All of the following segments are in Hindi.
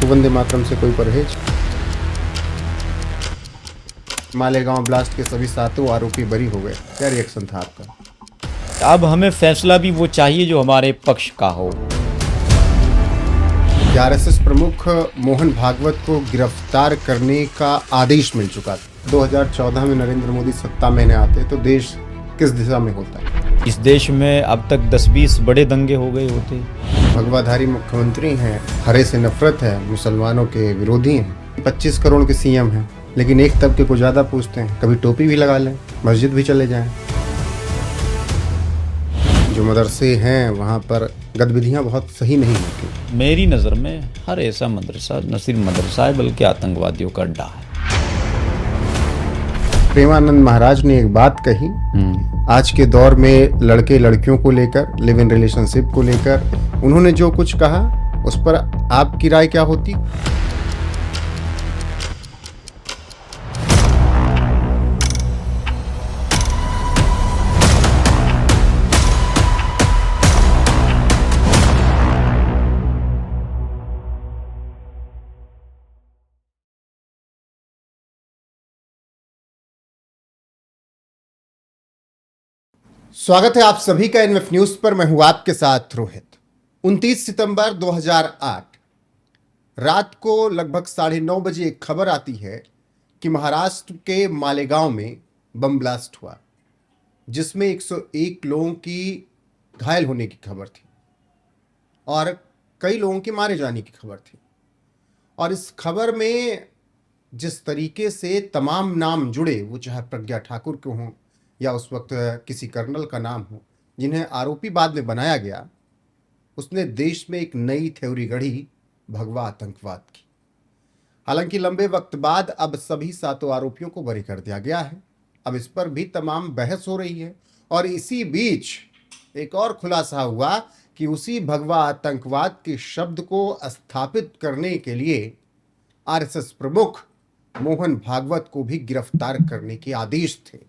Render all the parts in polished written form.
तो वंदे मातरम से कोई परहेज। मालेगांव ब्लास्ट के सभी सातों आरोपी बरी हो गए, क्या रिएक्शन था आपका? अब हमें फैसला भी वो चाहिए जो हमारे पक्ष का हो। आरएसएस प्रमुख मोहन भागवत को गिरफ्तार करने का आदेश मिल चुका था। 2014 में नरेंद्र मोदी सत्ता में न आते तो देश किस दिशा में होता? इस देश में अब तक 10-20 बड़े दंगे हो गए होते। भगवाधारी मुख्यमंत्री हैं, हरे से नफरत है, मुसलमानों के विरोधी हैं, 25 करोड़ के सीएम हैं, लेकिन एक तबके को ज्यादा पूछते हैं। कभी टोपी भी लगा लें, मस्जिद भी चले जाएं। जो मदरसे हैं वहाँ पर गतिविधियाँ बहुत सही नहीं होती। मेरी नज़र में हर ऐसा मदरसा न सिर्फ मदरसा है बल्कि आतंकवादियों का अड्डा है। प्रेमानंद महाराज ने एक बात कही, आज के दौर में लड़के लड़कियों को लेकर, लिव इन रिलेशनशिप को लेकर उन्होंने जो कुछ कहा, उस पर आपकी राय क्या होती? स्वागत है आप सभी का एनएफ न्यूज पर। मैं हूं आपके साथ रोहित। 29 सितंबर 2008 रात को लगभग 9:30 बजे एक खबर आती है कि महाराष्ट्र के मालेगांव में बम ब्लास्ट हुआ, जिसमें 101 लोगों की घायल होने की खबर थी और कई लोगों के मारे जाने की खबर थी। और इस खबर में जिस तरीके से तमाम नाम जुड़े, वो चाहे प्रज्ञा ठाकुर के हों या उस वक्त किसी कर्नल का नाम हो, जिन्हें आरोपी बाद में बनाया गया, उसने देश में एक नई थ्योरी गढ़ी, भगवा आतंकवाद की। हालांकि लंबे वक्त बाद अब सभी सातों आरोपियों को बरी कर दिया गया है। अब इस पर भी तमाम बहस हो रही है और इसी बीच एक और खुलासा हुआ कि उसी भगवा आतंकवाद के शब्द को स्थापित करने के लिए आरएसएस प्रमुख मोहन भागवत को भी गिरफ्तार करने के आदेश थे।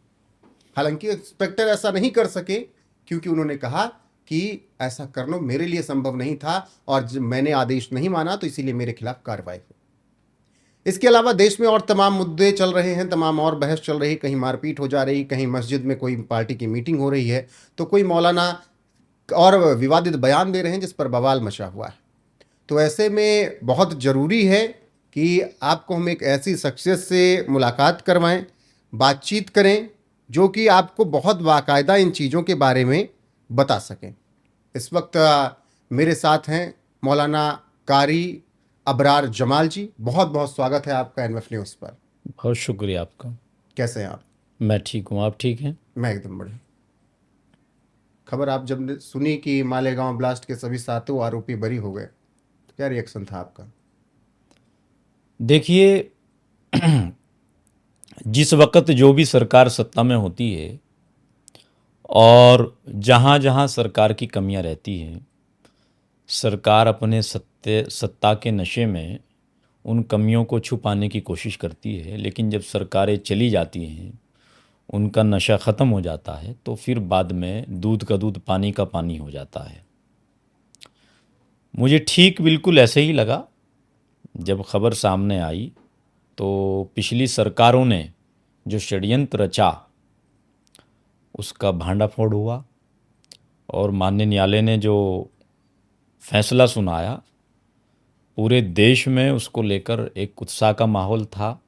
हालांकि इंस्पेक्टर ऐसा नहीं कर सके क्योंकि उन्होंने कहा कि ऐसा करना मेरे लिए संभव नहीं था और जब मैंने आदेश नहीं माना तो इसीलिए मेरे खिलाफ कार्रवाई हुई। इसके अलावा देश में और तमाम मुद्दे चल रहे हैं, तमाम और बहस चल रही, कहीं मारपीट हो जा रही, कहीं मस्जिद में कोई पार्टी की मीटिंग हो रही है, तो कोई मौलाना और विवादित बयान दे रहे हैं जिस पर बवाल मचा हुआ है। तो ऐसे में बहुत ज़रूरी है कि आपको हम एक ऐसी शख्सियत से मुलाकात करवाएं, बातचीत करें, जो कि आपको बहुत बाकायदा इन चीज़ों के बारे में बता सकें। इस वक्त मेरे साथ हैं मौलाना कारी अबरार जमाल जी। बहुत बहुत स्वागत है आपका एनएफ न्यूज़ पर। बहुत शुक्रिया आपका। कैसे हैं आप? मैं ठीक हूँ, आप ठीक हैं? मैं एकदम बढ़िया। खबर आप जब सुनी कि मालेगांव ब्लास्ट के सभी सातों आरोपी बरी हो गए, क्या रिएक्शन था आपका? देखिए, जिस वक्त जो भी सरकार सत्ता में होती है और जहाँ जहाँ सरकार की कमियां रहती हैं, सरकार अपने सत्ता के नशे में उन कमियों को छुपाने की कोशिश करती है। लेकिन जब सरकारें चली जाती हैं, उनका नशा ख़त्म हो जाता है, तो फिर बाद में दूध का दूध पानी का पानी हो जाता है। मुझे ठीक बिल्कुल ऐसे ही लगा जब खबर सामने आई। तो पिछली सरकारों ने जो षड्यंत्र रचा, उसका भांडाफोड़ हुआ और माननीय न्यायालय ने जो फैसला सुनाया, पूरे देश में उसको लेकर एक उत्साह का माहौल था।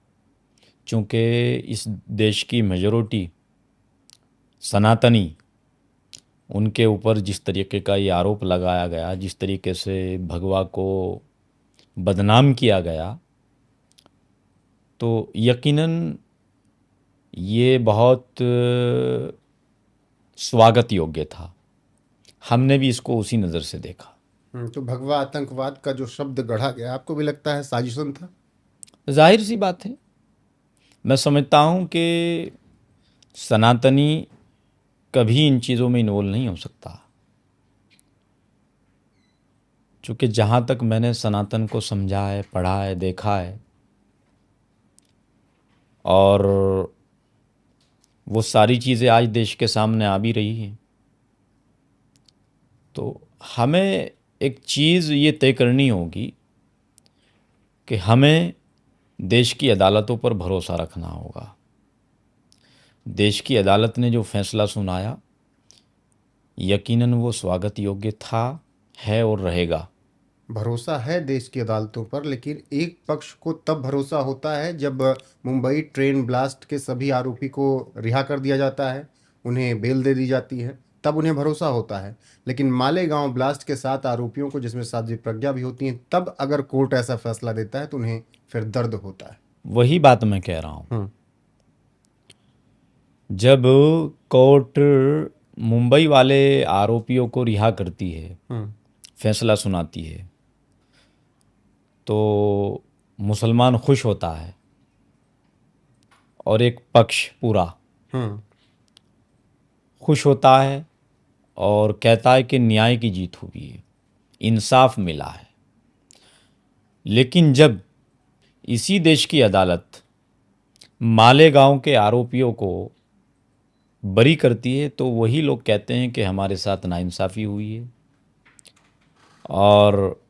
चूँकि इस देश की मेजॉरिटी सनातनी, उनके ऊपर जिस तरीके का ये आरोप लगाया गया, जिस तरीके से भगवा को बदनाम किया गया, तो यकीनन ये बहुत स्वागत योग्य था। हमने भी इसको उसी नज़र से देखा। तो भगवा आतंकवाद का जो शब्द गढ़ा गया, आपको भी लगता है साजिशन था? जाहिर सी बात है, मैं समझता हूँ कि सनातनी कभी इन चीज़ों में इन्वॉल्व नहीं हो सकता। चूँकि जहाँ तक मैंने सनातन को समझा है, पढ़ा है, देखा है, और वो सारी चीज़ें आज देश के सामने आ भी रही हैं, तो हमें एक चीज़ ये तय करनी होगी कि हमें देश की अदालतों पर भरोसा रखना होगा। देश की अदालत ने जो फैसला सुनाया, यकीनन वो स्वागत योग्य था, है और रहेगा। भरोसा है देश की अदालतों पर, लेकिन एक पक्ष को तब भरोसा होता है जब मुंबई ट्रेन ब्लास्ट के सभी आरोपी को रिहा कर दिया जाता है, उन्हें बेल दे दी जाती है, तब उन्हें भरोसा होता है। लेकिन मालेगांव ब्लास्ट के 7 आरोपियों को, जिसमें साध्वी प्रज्ञा भी होती हैं, तब अगर कोर्ट ऐसा फैसला देता है तो उन्हें फिर दर्द होता है। वही बात मैं कह रहा हूँ। हम्म। जब कोर्ट मुंबई वाले आरोपियों को रिहा करती है, हम्म। फैसला सुनाती है, तो मुसलमान खुश होता है और एक पक्ष पूरा हम्म। खुश होता है और कहता है कि न्याय की जीत हुई है, इंसाफ मिला है। लेकिन जब इसी देश की अदालत मालेगांव के आरोपियों को बरी करती है, तो वही लोग कहते हैं कि हमारे साथ नाइंसाफ़ी हुई है और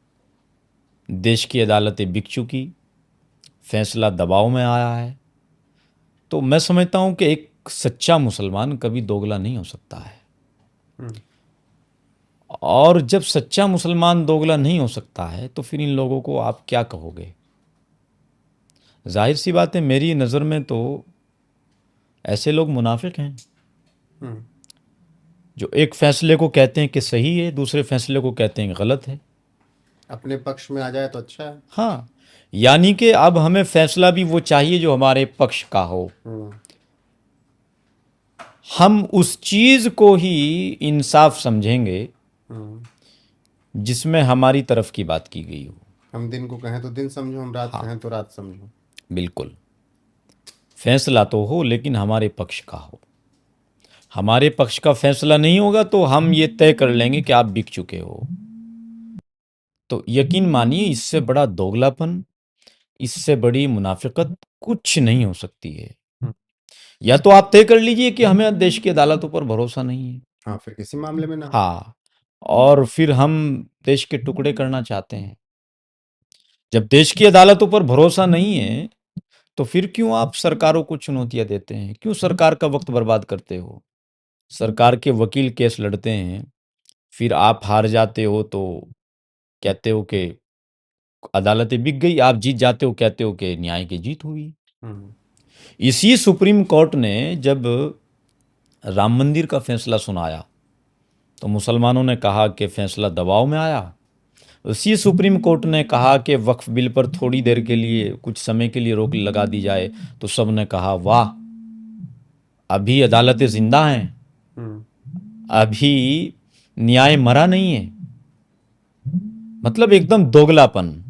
देश की अदालतें बिक चुकी, फैसला दबाव में आया है। तो मैं समझता हूँ कि एक सच्चा मुसलमान कभी दोगला नहीं हो सकता है। हम्म। और जब सच्चा मुसलमान दोगला नहीं हो सकता है, तो फिर इन लोगों को आप क्या कहोगे? जाहिर सी बात है, मेरी नज़र में तो ऐसे लोग मुनाफिक हैं हम्म। जो एक फैसले को कहते हैं कि सही है, दूसरे फैसले को कहते हैं कि गलत है। अपने पक्ष में आ जाए तो अच्छा है। हाँ, यानी कि अब हमें फैसला भी वो चाहिए जो हमारे पक्ष का हो। हम्म। हम उस चीज़ को ही इंसाफ समझेंगे हम्म। जिसमें हमारी तरफ की बात की गई हो। हम दिन को कहें तो दिन समझो, हम रात हाँ, कहें तो रात समझो। बिल्कुल। फैसला तो हो, लेकिन हमारे पक्ष का हो। हमारे पक्ष का फैसला नहीं होगा तो हम ये तय कर लेंगे कि आप बिक चुके हो। तो यकीन मानिए, इससे बड़ा दोगलापन, इससे बड़ी मुनाफिकत कुछ नहीं हो सकती है। हम्म। या तो आप तय कर लीजिए कि हमें देश की अदालतों पर भरोसा नहीं है। हाँ, फिर किसी मामले में ना हो। हाँ, और फिर हम देश के टुकड़े करना चाहते हैं। जब देश की अदालतों पर भरोसा नहीं है, तो फिर क्यों आप सरकारों को चुनौतियां देते हैं? क्यों सरकार का वक्त बर्बाद करते हो? सरकार के वकील केस लड़ते हैं, फिर आप हार जाते हो तो कहते हो कि अदालतें बिक गई, आप जीत जाते हो कहते हो कि न्याय की जीत हुई। हम्म। इसी सुप्रीम कोर्ट ने जब राम मंदिर का फैसला सुनाया, तो मुसलमानों ने कहा कि फैसला दबाव में आया। उसी सुप्रीम कोर्ट ने कहा कि वक्फ बिल पर थोड़ी देर के लिए, कुछ समय के लिए रोक लगा दी जाए, तो सब ने कहा वाह, अभी अदालतें जिंदा हैं, हम्म। अभी न्याय मरा नहीं है। मतलब एकदम दोगलापन।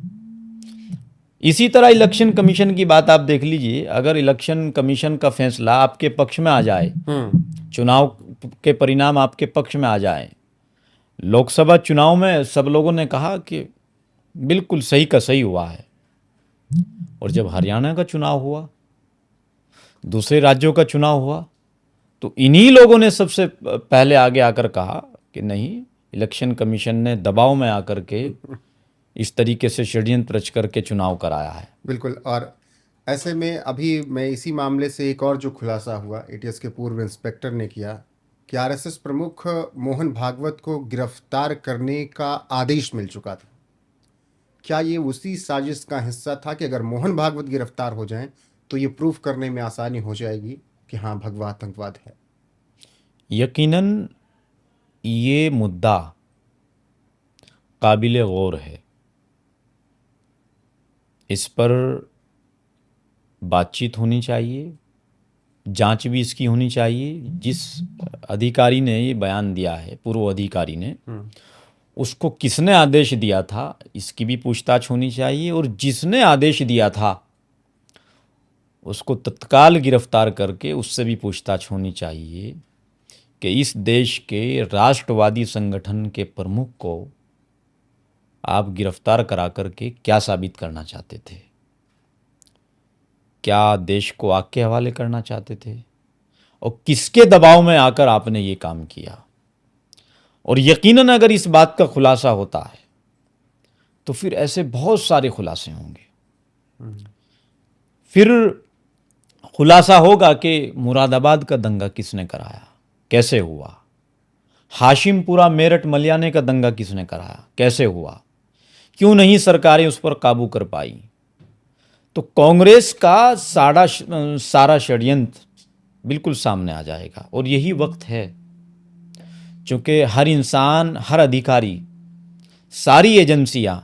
इसी तरह इलेक्शन कमीशन की बात आप देख लीजिए। अगर इलेक्शन कमीशन का फैसला आपके पक्ष में आ जाए, हम्म। चुनाव के परिणाम आपके पक्ष में आ जाए, लोकसभा चुनाव में सब लोगों ने कहा कि बिल्कुल सही का सही हुआ है, और जब हरियाणा का चुनाव हुआ, दूसरे राज्यों का चुनाव हुआ, तो इन्हीं लोगों ने सबसे पहले आगे आकर कहा कि नहीं, इलेक्शन कमीशन ने दबाव में आकर के इस तरीके से षड्यंत्र रच करके चुनाव कराया है। बिल्कुल। और ऐसे में अभी मैं इसी मामले से एक और जो खुलासा हुआ एटीएस के पूर्व इंस्पेक्टर ने किया कि आरएसएस प्रमुख मोहन भागवत को गिरफ्तार करने का आदेश मिल चुका था। क्या ये उसी साजिश का हिस्सा था कि अगर मोहन भागवत गिरफ्तार हो जाएं तो ये प्रूफ करने में आसानी हो जाएगी कि हाँ, भगवा आतंकवाद है? यकीनन ये मुद्दा काबिल गौर है। इस पर बातचीत होनी चाहिए, जांच भी इसकी होनी चाहिए। जिस अधिकारी ने ये बयान दिया है, पूर्व अधिकारी ने, हम्म। उसको किसने आदेश दिया था, इसकी भी पूछताछ होनी चाहिए। और जिसने आदेश दिया था उसको तत्काल गिरफ्तार करके उससे भी पूछताछ होनी चाहिए कि इस देश के राष्ट्रवादी संगठन के प्रमुख को आप गिरफ्तार करा करके क्या साबित करना चाहते थे? क्या देश को आग के हवाले करना चाहते थे? और किसके दबाव में आकर आपने ये काम किया? और यकीनन अगर इस बात का खुलासा होता है तो फिर ऐसे बहुत सारे खुलासे होंगे। फिर खुलासा होगा कि मुरादाबाद का दंगा किसने कराया, कैसे हुआ, हाशिमपुरा मेरठ मलियाने का दंगा किसने कराया, कैसे हुआ, क्यों नहीं सरकारें उस पर काबू कर पाई। तो कांग्रेस का सारा षड्यंत्र बिल्कुल सामने आ जाएगा। और यही वक्त है, क्योंकि हर इंसान, हर अधिकारी, सारी एजेंसियां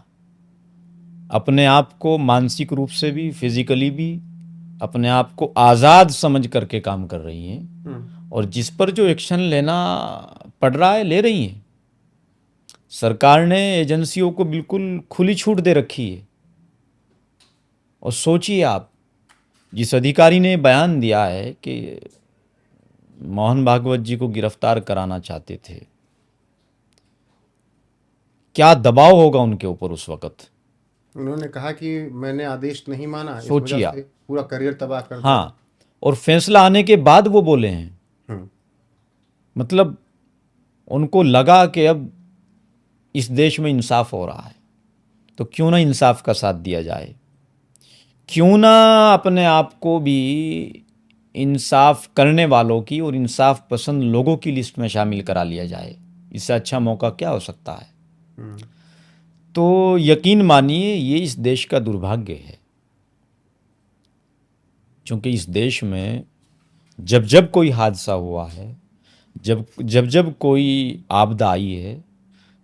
अपने आप को मानसिक रूप से भी, फिजिकली भी अपने आप को आज़ाद समझ करके काम कर रही हैं, और जिस पर जो एक्शन लेना पड़ रहा है ले रही हैं। सरकार ने एजेंसियों को बिल्कुल खुली छूट दे रखी है। और सोचिए आप, जिस अधिकारी ने बयान दिया है कि मोहन भागवत जी को गिरफ्तार कराना चाहते थे, क्या दबाव होगा उनके ऊपर उस वक्त। उन्होंने कहा कि मैंने आदेश नहीं माना, इस वजह सोचिए आप। से पूरा करियर तबाह कर दिया। हाँ, और फैसला आने के बाद वो बोले हैं। हम्म, मतलब उनको लगा कि अब इस देश में इंसाफ हो रहा है, तो क्यों ना इंसाफ का साथ दिया जाए, क्यों ना अपने आप को भी इंसाफ करने वालों की और इंसाफ पसंद लोगों की लिस्ट में शामिल करा लिया जाए। इससे अच्छा मौका क्या हो सकता है। हम्म, तो यकीन मानिए, ये इस देश का दुर्भाग्य है, क्योंकि इस देश में जब जब कोई हादसा हुआ है, जब जब जब कोई आपदा आई है,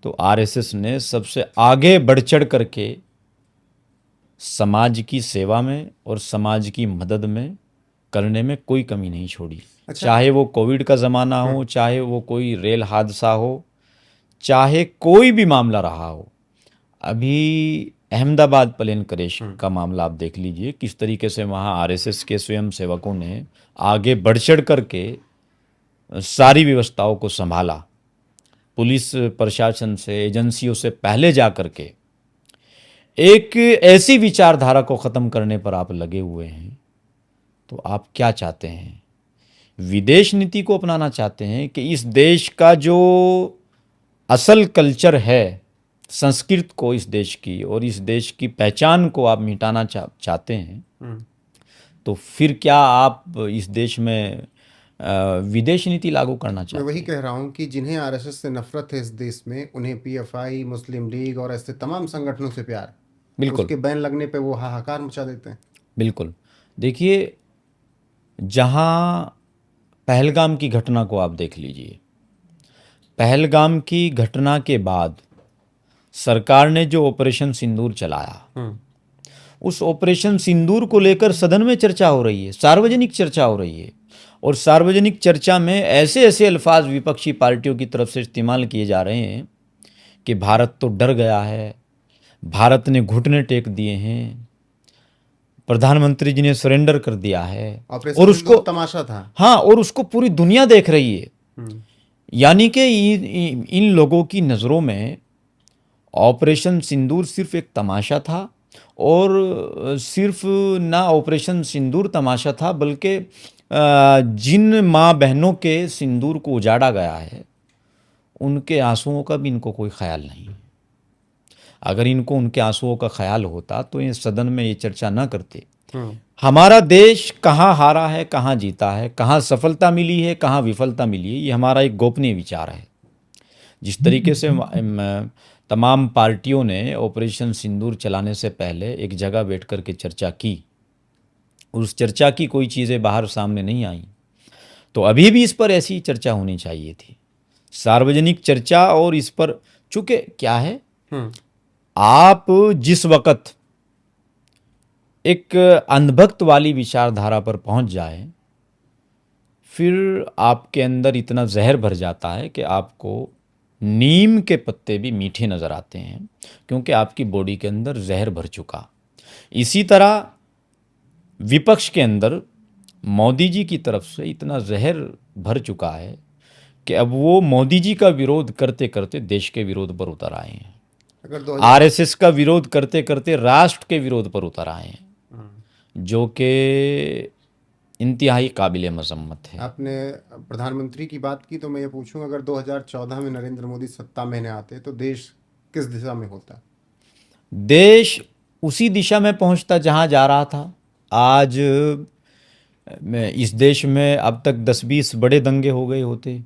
तो आरएसएस ने सबसे आगे बढ़ चढ़ करके समाज की सेवा में और समाज की मदद में करने में कोई कमी नहीं छोड़ी। अच्छा। चाहे वो कोविड का ज़माना हो, चाहे वो कोई रेल हादसा हो, चाहे कोई भी मामला रहा हो। अभी अहमदाबाद प्लेन क्रैश का मामला आप देख लीजिए, किस तरीके से वहाँ आरएसएस के स्वयं सेवकों ने आगे बढ़ चढ़ करके सारी व्यवस्थाओं को संभाला। पुलिस प्रशासन से, एजेंसियों से पहले जा करके एक ऐसी विचारधारा को ख़त्म करने पर आप लगे हुए हैं। तो आप क्या चाहते हैं? विदेश नीति को अपनाना चाहते हैं कि इस देश का जो असल कल्चर है, संस्कृत को इस देश की और इस देश की पहचान को आप मिटाना चाहते हैं। तो फिर क्या आप इस देश में विदेश नीति लागू करना मैं चाहते वही हैं? कह रहा हूँ कि जिन्हें आरएसएस से नफरत है इस देश में, उन्हें पीएफआई, मुस्लिम लीग और ऐसे तमाम संगठनों से प्यार, बिल्कुल, उसके बैन लगने पे वो हाहाकार मचा देते हैं। बिल्कुल। देखिए, जहाँ पहलगाम की घटना को आप देख लीजिए। पहलगाम की घटना के बाद सरकार ने जो ऑपरेशन सिंदूर चलाया, उस ऑपरेशन सिंदूर को लेकर सदन में चर्चा हो रही है, सार्वजनिक चर्चा हो रही है। और सार्वजनिक चर्चा में ऐसे ऐसे अल्फाज विपक्षी पार्टियों की तरफ से इस्तेमाल किए जा रहे हैं कि भारत तो डर गया है, भारत ने घुटने टेक दिए हैं, प्रधानमंत्री जी ने सरेंडर कर दिया है। ऑपरेशन और सिंदूर उसको, तमाशा था। हाँ, और उसको पूरी दुनिया देख रही है। हम्म, यानी कि इन लोगों की नज़रों में ऑपरेशन सिंदूर सिर्फ एक तमाशा था। और सिर्फ ना ऑपरेशन सिंदूर तमाशा था, बल्कि जिन माँ बहनों के सिंदूर को उजाड़ा गया है, उनके आंसुओं का भी इनको कोई ख्याल नहीं। अगर इनको उनके आंसुओं का ख्याल होता तो ये सदन में ये चर्चा ना करते। हमारा देश कहाँ हारा है, कहाँ जीता है, कहाँ सफलता मिली है, कहाँ विफलता मिली है, ये हमारा एक गोपनीय विचार है। जिस तरीके से तमाम पार्टियों ने ऑपरेशन सिंदूर चलाने से पहले एक जगह बैठ कर के चर्चा की, उस चर्चा की कोई चीज़ें बाहर सामने नहीं आई। तो अभी भी इस पर ऐसी चर्चा होनी चाहिए थी, सार्वजनिक चर्चा। और इस पर चूंकि क्या है, आप जिस वक्त एक अंधभक्त वाली विचारधारा पर पहुंच जाए, फिर आपके अंदर इतना जहर भर जाता है कि आपको नीम के पत्ते भी मीठे नज़र आते हैं, क्योंकि आपकी बॉडी के अंदर जहर भर चुका। इसी तरह विपक्ष के अंदर मोदी जी की तरफ से इतना जहर भर चुका है कि अब वो मोदी जी का विरोध करते करते देश के विरोध पर उतर आए हैं। अगर 2000 आरएसएस का विरोध करते करते राष्ट्र के विरोध पर उतर आए हैं, जो कि इंतहाई काबिल मजम्मत है। आपने प्रधानमंत्री की बात की, तो मैं ये पूछूंगा, अगर 2014 में नरेंद्र मोदी सत्ता में न आते तो देश किस दिशा में होता? देश उसी दिशा में पहुंचता जहां जा रहा था। आज में इस देश में अब तक 10-20 बड़े दंगे हो गए होते,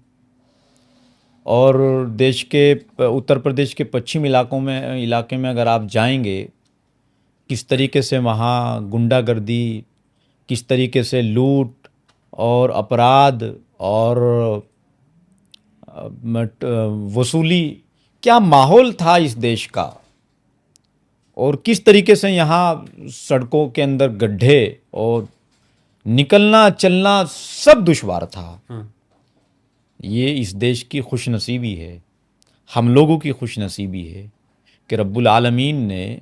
और देश के उत्तर प्रदेश के पश्चिम इलाके में अगर आप जाएंगे, किस तरीके से वहाँ गुंडागर्दी, किस तरीके से लूट और अपराध और वसूली, क्या माहौल था इस देश का, और किस तरीके से यहाँ सड़कों के अंदर गड्ढे और निकलना चलना सब दुश्वार था। ये इस देश की खुशनसीबी है, हम लोगों की खुशनसीबी है कि रब्बुल आलमीन ने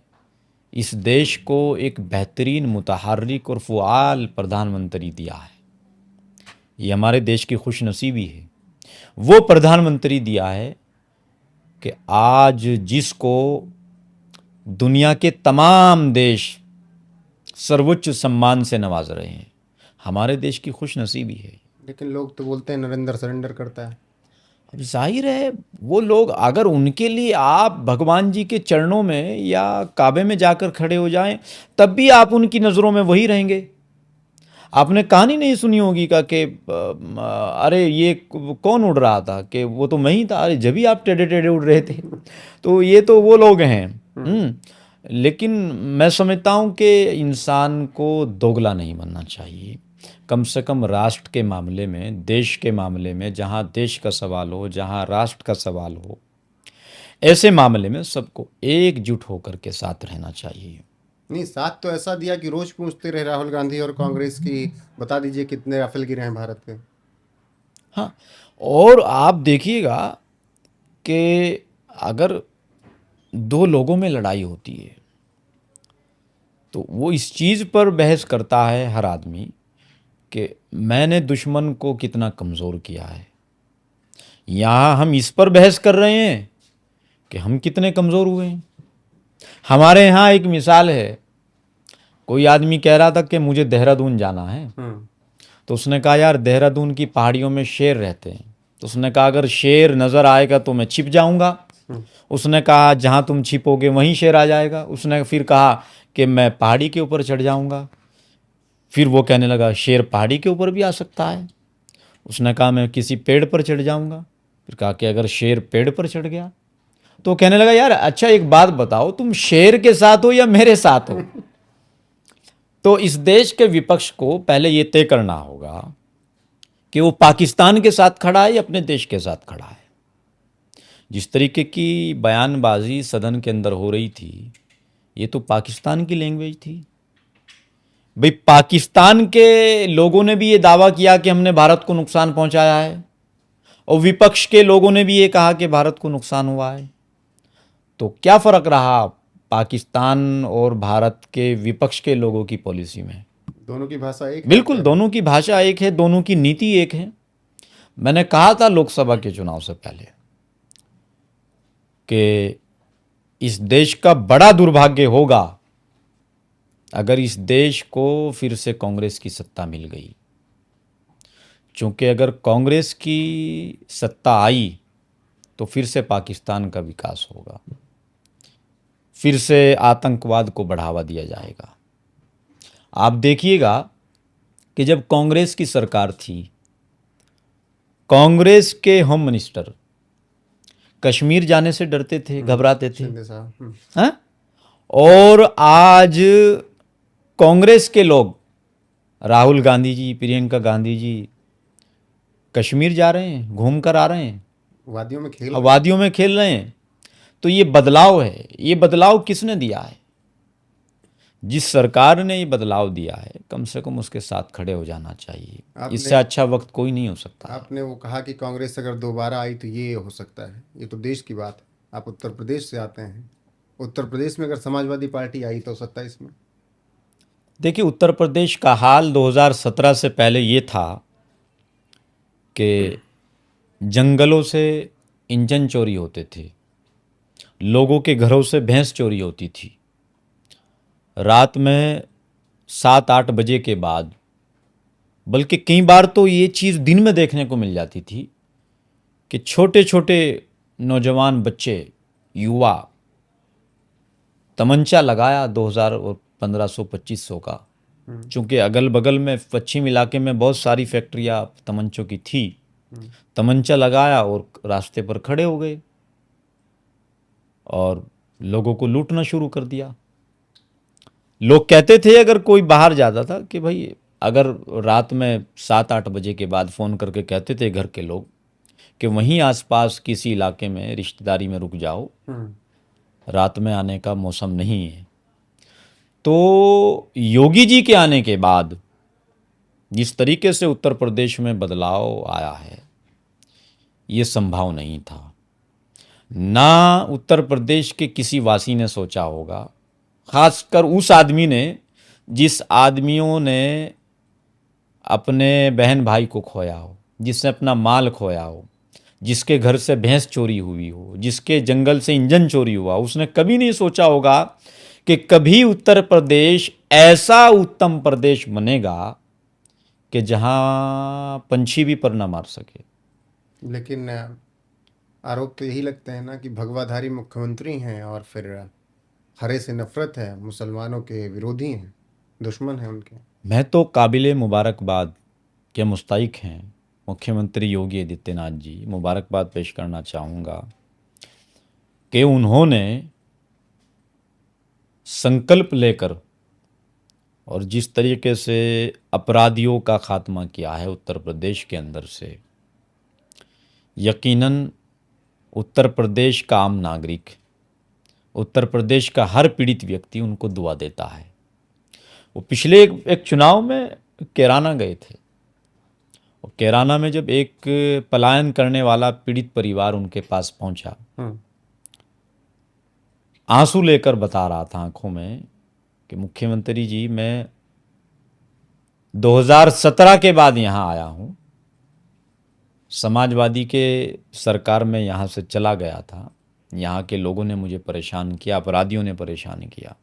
इस देश को एक बेहतरीन मुतहर्रिक और फ़ुआल प्रधानमंत्री दिया है। ये हमारे देश की खुशनसीबी है। वो प्रधानमंत्री दिया है कि आज जिसको दुनिया के तमाम देश सर्वोच्च सम्मान से नवाज रहे हैं, हमारे देश की खुशनसीबी है। लेकिन लोग तो बोलते हैं नरेंद्र सरेंडर करता है। अब जाहिर है वो लोग, अगर उनके लिए आप भगवान जी के चरणों में या काबे में जाकर खड़े हो जाएं, तब भी आप उनकी नज़रों में वही रहेंगे। आपने कहानी नहीं सुनी होगी का कि अरे ये कौन उड़ रहा था, कि वो तो मैं ही था, अरे जब भी आप टेढ़े टेढ़े उड़ रहे थे। तो ये तो वो लोग हैं। लेकिन मैं समझता हूँ कि इंसान को दोगला नहीं बनना चाहिए। कम से कम राष्ट्र के मामले में, देश के मामले में, जहाँ देश का सवाल हो, जहाँ राष्ट्र का सवाल हो, ऐसे मामले में सबको एकजुट होकर के साथ रहना चाहिए। नहीं, साथ तो ऐसा दिया कि रोज पूछते रहे राहुल गांधी और कांग्रेस की, बता दीजिए कितने राफेल गिरे हैं भारत के। हाँ, और आप देखिएगा कि अगर दो लोगों में लड़ाई होती है तो वो इस चीज़ पर बहस करता है हर आदमी कि मैंने दुश्मन को कितना कमज़ोर किया है। यहाँ हम इस पर बहस कर रहे हैं कि हम कितने कमज़ोर हुए हैं। हमारे यहाँ एक मिसाल है, कोई आदमी कह रहा था कि मुझे देहरादून जाना है, तो उसने कहा यार देहरादून की पहाड़ियों में शेर रहते हैं। तो उसने कहा अगर शेर नज़र आएगा तो मैं छिप जाऊंगा। उसने कहा जहाँ तुम छिपोगे वहीं शेर आ जाएगा। उसने फिर कहा कि मैं पहाड़ी के ऊपर चढ़ जाऊंगा। फिर वो कहने लगा शेर पहाड़ी के ऊपर भी आ सकता है। उसने कहा मैं किसी पेड़ पर चढ़ जाऊंगा। फिर कहा कि अगर शेर पेड़ पर चढ़ गया, तो कहने लगा यार अच्छा एक बात बताओ, तुम शेर के साथ हो या मेरे साथ हो? तो इस देश के विपक्ष को पहले ये तय करना होगा कि वो पाकिस्तान के साथ खड़ा है या अपने देश के साथ खड़ा है। जिस तरीके की बयानबाजी सदन के अंदर हो रही थी, ये तो पाकिस्तान की लैंग्वेज थी। भाई पाकिस्तान के लोगों ने भी ये दावा किया कि हमने भारत को नुकसान पहुंचाया है, और विपक्ष के लोगों ने भी ये कहा कि भारत को नुकसान हुआ है। तो क्या फ़र्क रहा पाकिस्तान और भारत के विपक्ष के लोगों की पॉलिसी में? दोनों की भाषा एक है। बिल्कुल, दोनों की भाषा एक है, दोनों की नीति एक है। मैंने कहा था लोकसभा के चुनाव से पहले कि इस देश का बड़ा दुर्भाग्य होगा अगर इस देश को फिर से कांग्रेस की सत्ता मिल गई। क्योंकि अगर कांग्रेस की सत्ता आई तो फिर से पाकिस्तान का विकास होगा, फिर से आतंकवाद को बढ़ावा दिया जाएगा। आप देखिएगा कि जब कांग्रेस की सरकार थी, कांग्रेस के होम मिनिस्टर कश्मीर जाने से डरते थे, घबराते थे। शिंदे साहब। हाँ? और आज कांग्रेस के लोग, राहुल गांधी जी, प्रियंका गांधी जी, कश्मीर जा रहे हैं, घूम कर आ रहे हैं, वादियों में खेल रहे हैं। तो ये बदलाव है। ये बदलाव किसने दिया है? जिस सरकार ने ये बदलाव दिया है, कम से कम उसके साथ खड़े हो जाना चाहिए। इससे अच्छा वक्त कोई नहीं हो सकता। आपने वो कहा कि कांग्रेस अगर दोबारा आई तो ये हो सकता है, ये तो देश की बात है। आप उत्तर प्रदेश से आते हैं, उत्तर प्रदेश में अगर समाजवादी पार्टी आई तो हो सकता है इसमें। देखिए, उत्तर प्रदेश का हाल 2017 से पहले ये था कि जंगलों से इंजन चोरी होते थे, लोगों के घरों से भैंस चोरी होती थी। रात में 7-8 बजे के बाद, बल्कि कई बार तो ये चीज़ दिन में देखने को मिल जाती थी कि छोटे छोटे नौजवान बच्चे, युवा तमंचा लगाया 2000 और 1500-2500 का, चूँकि अगल बगल में पश्चिम इलाके में बहुत सारी फैक्ट्रियाँ तमंचों की थी। तमंचा लगाया और रास्ते पर खड़े हो गए और लोगों को लूटना शुरू कर दिया। लोग कहते थे अगर कोई बाहर जाता था कि भाई, अगर रात में 7-8 बजे के बाद फ़ोन करके कहते थे घर के लोग कि वहीं आसपास किसी इलाके में रिश्तेदारी में रुक जाओ, रात में आने का मौसम नहीं है। तो योगी जी के आने के बाद जिस तरीके से उत्तर प्रदेश में बदलाव आया है, ये संभव नहीं था। ना उत्तर प्रदेश के किसी वासी ने सोचा होगा, खासकर उस आदमी ने जिस आदमियों ने अपने बहन भाई को खोया हो, जिसने अपना माल खोया हो, जिसके घर से भैंस चोरी हुई हो, जिसके जंगल से इंजन चोरी हुआ, उसने कभी नहीं सोचा होगा कि कभी उत्तर प्रदेश ऐसा उत्तम प्रदेश बनेगा कि जहां पंछी भी पर ना मार सके। लेकिन आरोप तो यही लगते हैं ना कि भगवाधारी मुख्यमंत्री हैं और फिर हरे से नफरत है, मुसलमानों के विरोधी हैं, दुश्मन हैं उनके। मैं तो काबिले मुबारकबाद के मुस्तहिक हैं मुख्यमंत्री योगी आदित्यनाथ जी, मुबारकबाद पेश करना चाहूँगा कि उन्होंने संकल्प लेकर और जिस तरीके से अपराधियों का खात्मा किया है उत्तर प्रदेश के अंदर से, यकीनन उत्तर प्रदेश का आम नागरिक, उत्तर प्रदेश का हर पीड़ित व्यक्ति उनको दुआ देता है। वो पिछले एक चुनाव में कैराना गए थे और कैराना में जब एक पलायन करने वाला पीड़ित परिवार उनके पास पहुंचा, आंसू लेकर बता रहा था आंखों में कि मुख्यमंत्री जी, मैं 2017 के बाद यहाँ आया हूँ, समाजवादी के सरकार में यहाँ से चला गया था, यहाँ के लोगों ने मुझे परेशान किया, अपराधियों ने परेशान किया।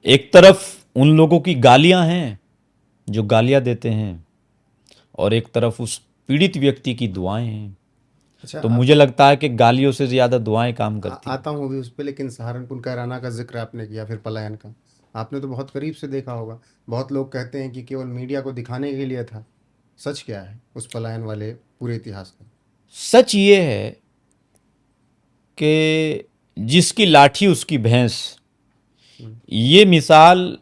एक तरफ उन लोगों की गालियां हैं जो गालियां देते हैं और एक तरफ उस पीड़ित व्यक्ति की दुआएं हैं। अच्छा, तो मुझे लगता है कि गालियों से ज़्यादा दुआएं काम करती हैं। आता हूँ अभी उस पर, लेकिन सहारनपुर कैराना का जिक्र आपने किया, फिर पलायन का आपने तो बहुत करीब से देखा होगा। बहुत लोग कहते हैं कि केवल मीडिया को दिखाने के लिए था। सच क्या है उस पलायन वाले पूरे इतिहास का? सच ये है कि जिसकी लाठी उसकी भैंस, ये मिसाल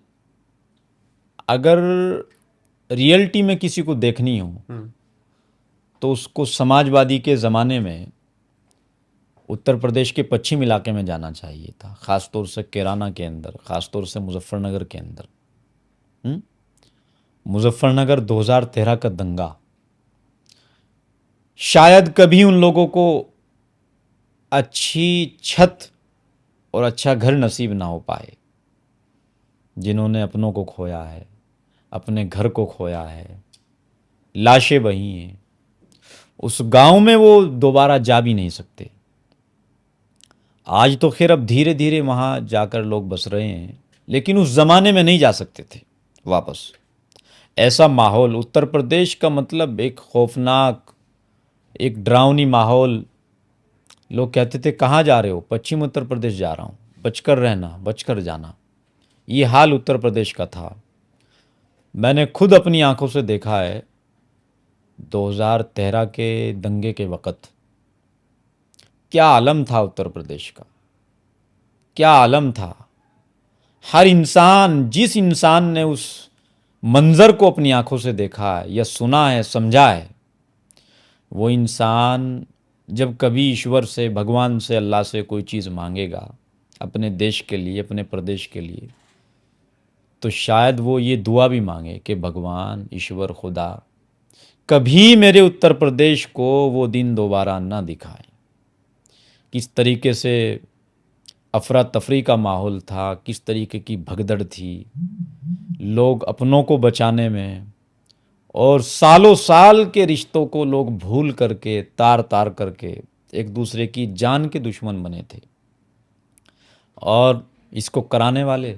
अगर रियलिटी में किसी को देखनी हो तो उसको समाजवादी के ज़माने में उत्तर प्रदेश के पश्चिम इलाके में जाना चाहिए था, ख़ासतौर से कैराना के अंदर, ख़ासतौर से मुजफ्फरनगर के अंदर। मुजफ्फरनगर 2013 का दंगा शायद कभी उन लोगों को अच्छी छत और अच्छा घर नसीब ना हो पाए जिन्होंने अपनों को खोया है, अपने घर को खोया है, लाशें बही हैं। उस गांव में वो दोबारा जा भी नहीं सकते। आज तो खैर अब धीरे धीरे वहाँ जाकर लोग बस रहे हैं, लेकिन उस ज़माने में नहीं जा सकते थे वापस। ऐसा माहौल, उत्तर प्रदेश का मतलब एक खौफनाक, एक डरावनी माहौल। लोग कहते थे कहाँ जा रहे हो? पश्चिम उत्तर प्रदेश जा रहा हूँ, बचकर रहना, बचकर जाना। ये हाल उत्तर प्रदेश का था। मैंने खुद अपनी आंखों से देखा है 2013 के दंगे के वक़्त क्या आलम था उत्तर प्रदेश का, क्या आलम था। हर इंसान, जिस इंसान ने उस मंज़र को अपनी आंखों से देखा है या सुना है, समझा है, वो इंसान जब कभी ईश्वर से, भगवान से, अल्लाह से कोई चीज़ मांगेगा अपने देश के लिए, अपने प्रदेश के लिए, तो शायद वो ये दुआ भी मांगे कि भगवान, ईश्वर, खुदा कभी मेरे उत्तर प्रदेश को वो दिन दोबारा ना दिखाए। किस तरीके से अफरा तफरी का माहौल था, किस तरीके की भगदड़ थी, लोग अपनों को बचाने में और सालों साल के रिश्तों को लोग भूल करके, तार तार करके एक दूसरे की जान के दुश्मन बने थे। और इसको कराने वाले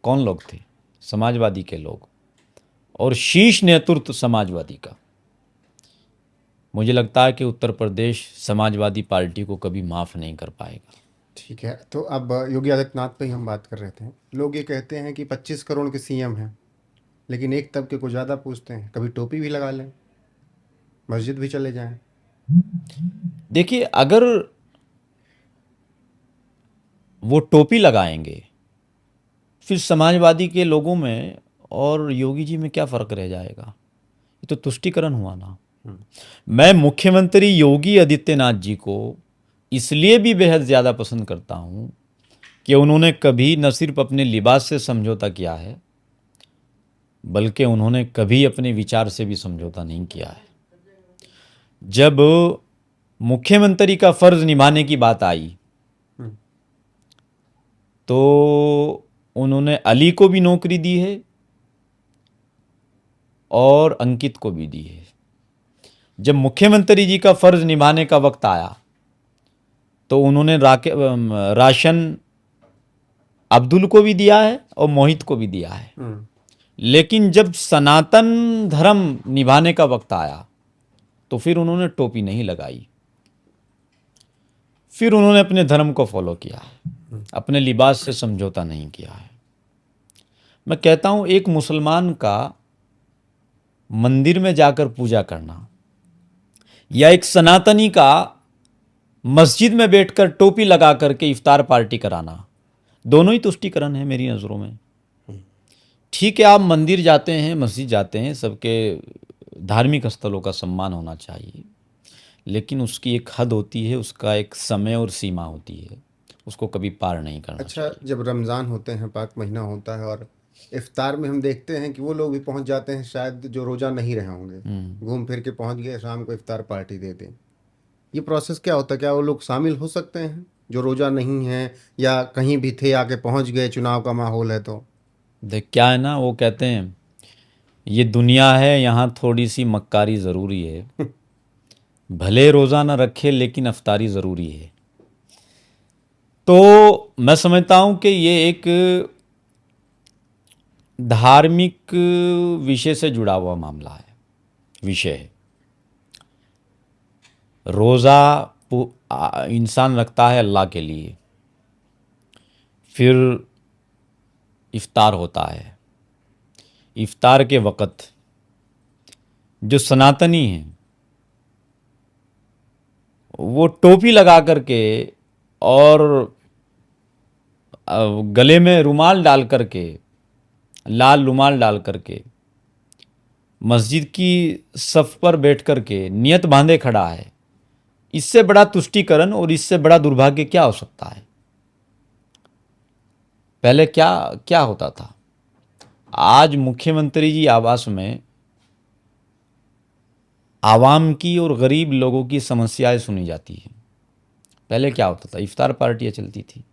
कौन लोग थे? समाजवादी के लोग और शीर्ष नेतृत्व समाजवादी का। मुझे लगता है कि उत्तर प्रदेश समाजवादी पार्टी को कभी माफ़ नहीं कर पाएगा। ठीक है, तो अब योगी आदित्यनाथ पे ही हम बात कर रहे थे। लोग ये कहते हैं कि 25 करोड़ के सीएम हैं, लेकिन एक तबके को ज़्यादा पूछते हैं, कभी टोपी भी लगा लें, मस्जिद भी चले जाएं। देखिए, अगर वो टोपी लगाएंगे, फिर समाजवादी के लोगों में और योगी जी में क्या फ़र्क रह जाएगा? ये तो तुष्टीकरण हुआ ना। मैं मुख्यमंत्री योगी आदित्यनाथ जी को इसलिए भी बेहद ज़्यादा पसंद करता हूँ कि उन्होंने कभी न सिर्फ अपने लिबास से समझौता किया है, बल्कि उन्होंने कभी अपने विचार से भी समझौता नहीं किया है। जब मुख्यमंत्री का फर्ज निभाने की बात आई तो उन्होंने अली को भी नौकरी दी है और अंकित को भी दी है। जब मुख्यमंत्री जी का फर्ज निभाने का वक्त आया तो उन्होंने राशन अब्दुल को भी दिया है और मोहित को भी दिया है। लेकिन जब सनातन धर्म निभाने का वक्त आया तो फिर उन्होंने टोपी नहीं लगाई, फिर उन्होंने अपने धर्म को फॉलो किया है, अपने लिबास से समझौता नहीं किया है। मैं कहता हूं, एक मुसलमान का मंदिर में जाकर पूजा करना या एक सनातनी का मस्जिद में बैठकर टोपी लगा करके इफ्तार पार्टी कराना, दोनों ही तुष्टीकरण है मेरी नज़रों में। ठीक है, आप मंदिर जाते हैं, मस्जिद जाते हैं, सबके धार्मिक स्थलों का सम्मान होना चाहिए, लेकिन उसकी एक हद होती है, उसका एक समय और सीमा होती है, उसको कभी पार नहीं करना अच्छा, चाहिए। जब रमज़ान होते हैं, पाक महीना होता है, और इफ्तार में हम देखते हैं कि वो लोग भी पहुंच जाते हैं, शायद जो रोज़ा नहीं रहे होंगे, घूम फिर के पहुंच गए, शाम को इफ्तार पार्टी दे दें। ये प्रोसेस क्या होता है? क्या वो लोग शामिल हो सकते हैं जो रोज़ा नहीं है, या कहीं भी थे आके पहुंच गए, चुनाव का माहौल है तो? देख, क्या है ना, वो कहते हैं ये दुनिया है, यहाँ थोड़ी सी मक्कारी ज़रूरी है। भले रोज़ा न रखे लेकिन अफ्तारी ज़रूरी है। तो मैं समझता हूँ कि ये एक धार्मिक विषय से जुड़ा हुआ मामला है, विषय है। रोज़ा इंसान रखता है अल्लाह के लिए, फिर इफ्तार होता है। इफ्तार के वक़्त जो सनातनी हैं वो टोपी लगा करके और गले में रुमाल डाल करके, लाल रुमाल डाल करके मस्जिद की सफ पर बैठ करके नियत बांधे खड़ा है, इससे बड़ा तुष्टीकरण और इससे बड़ा दुर्भाग्य क्या हो सकता है? पहले क्या क्या होता था? आज मुख्यमंत्री जी आवास में आवाम की और गरीब लोगों की समस्याएं सुनी जाती हैं। पहले क्या होता था? इफ्तार पार्टियां चलती थी।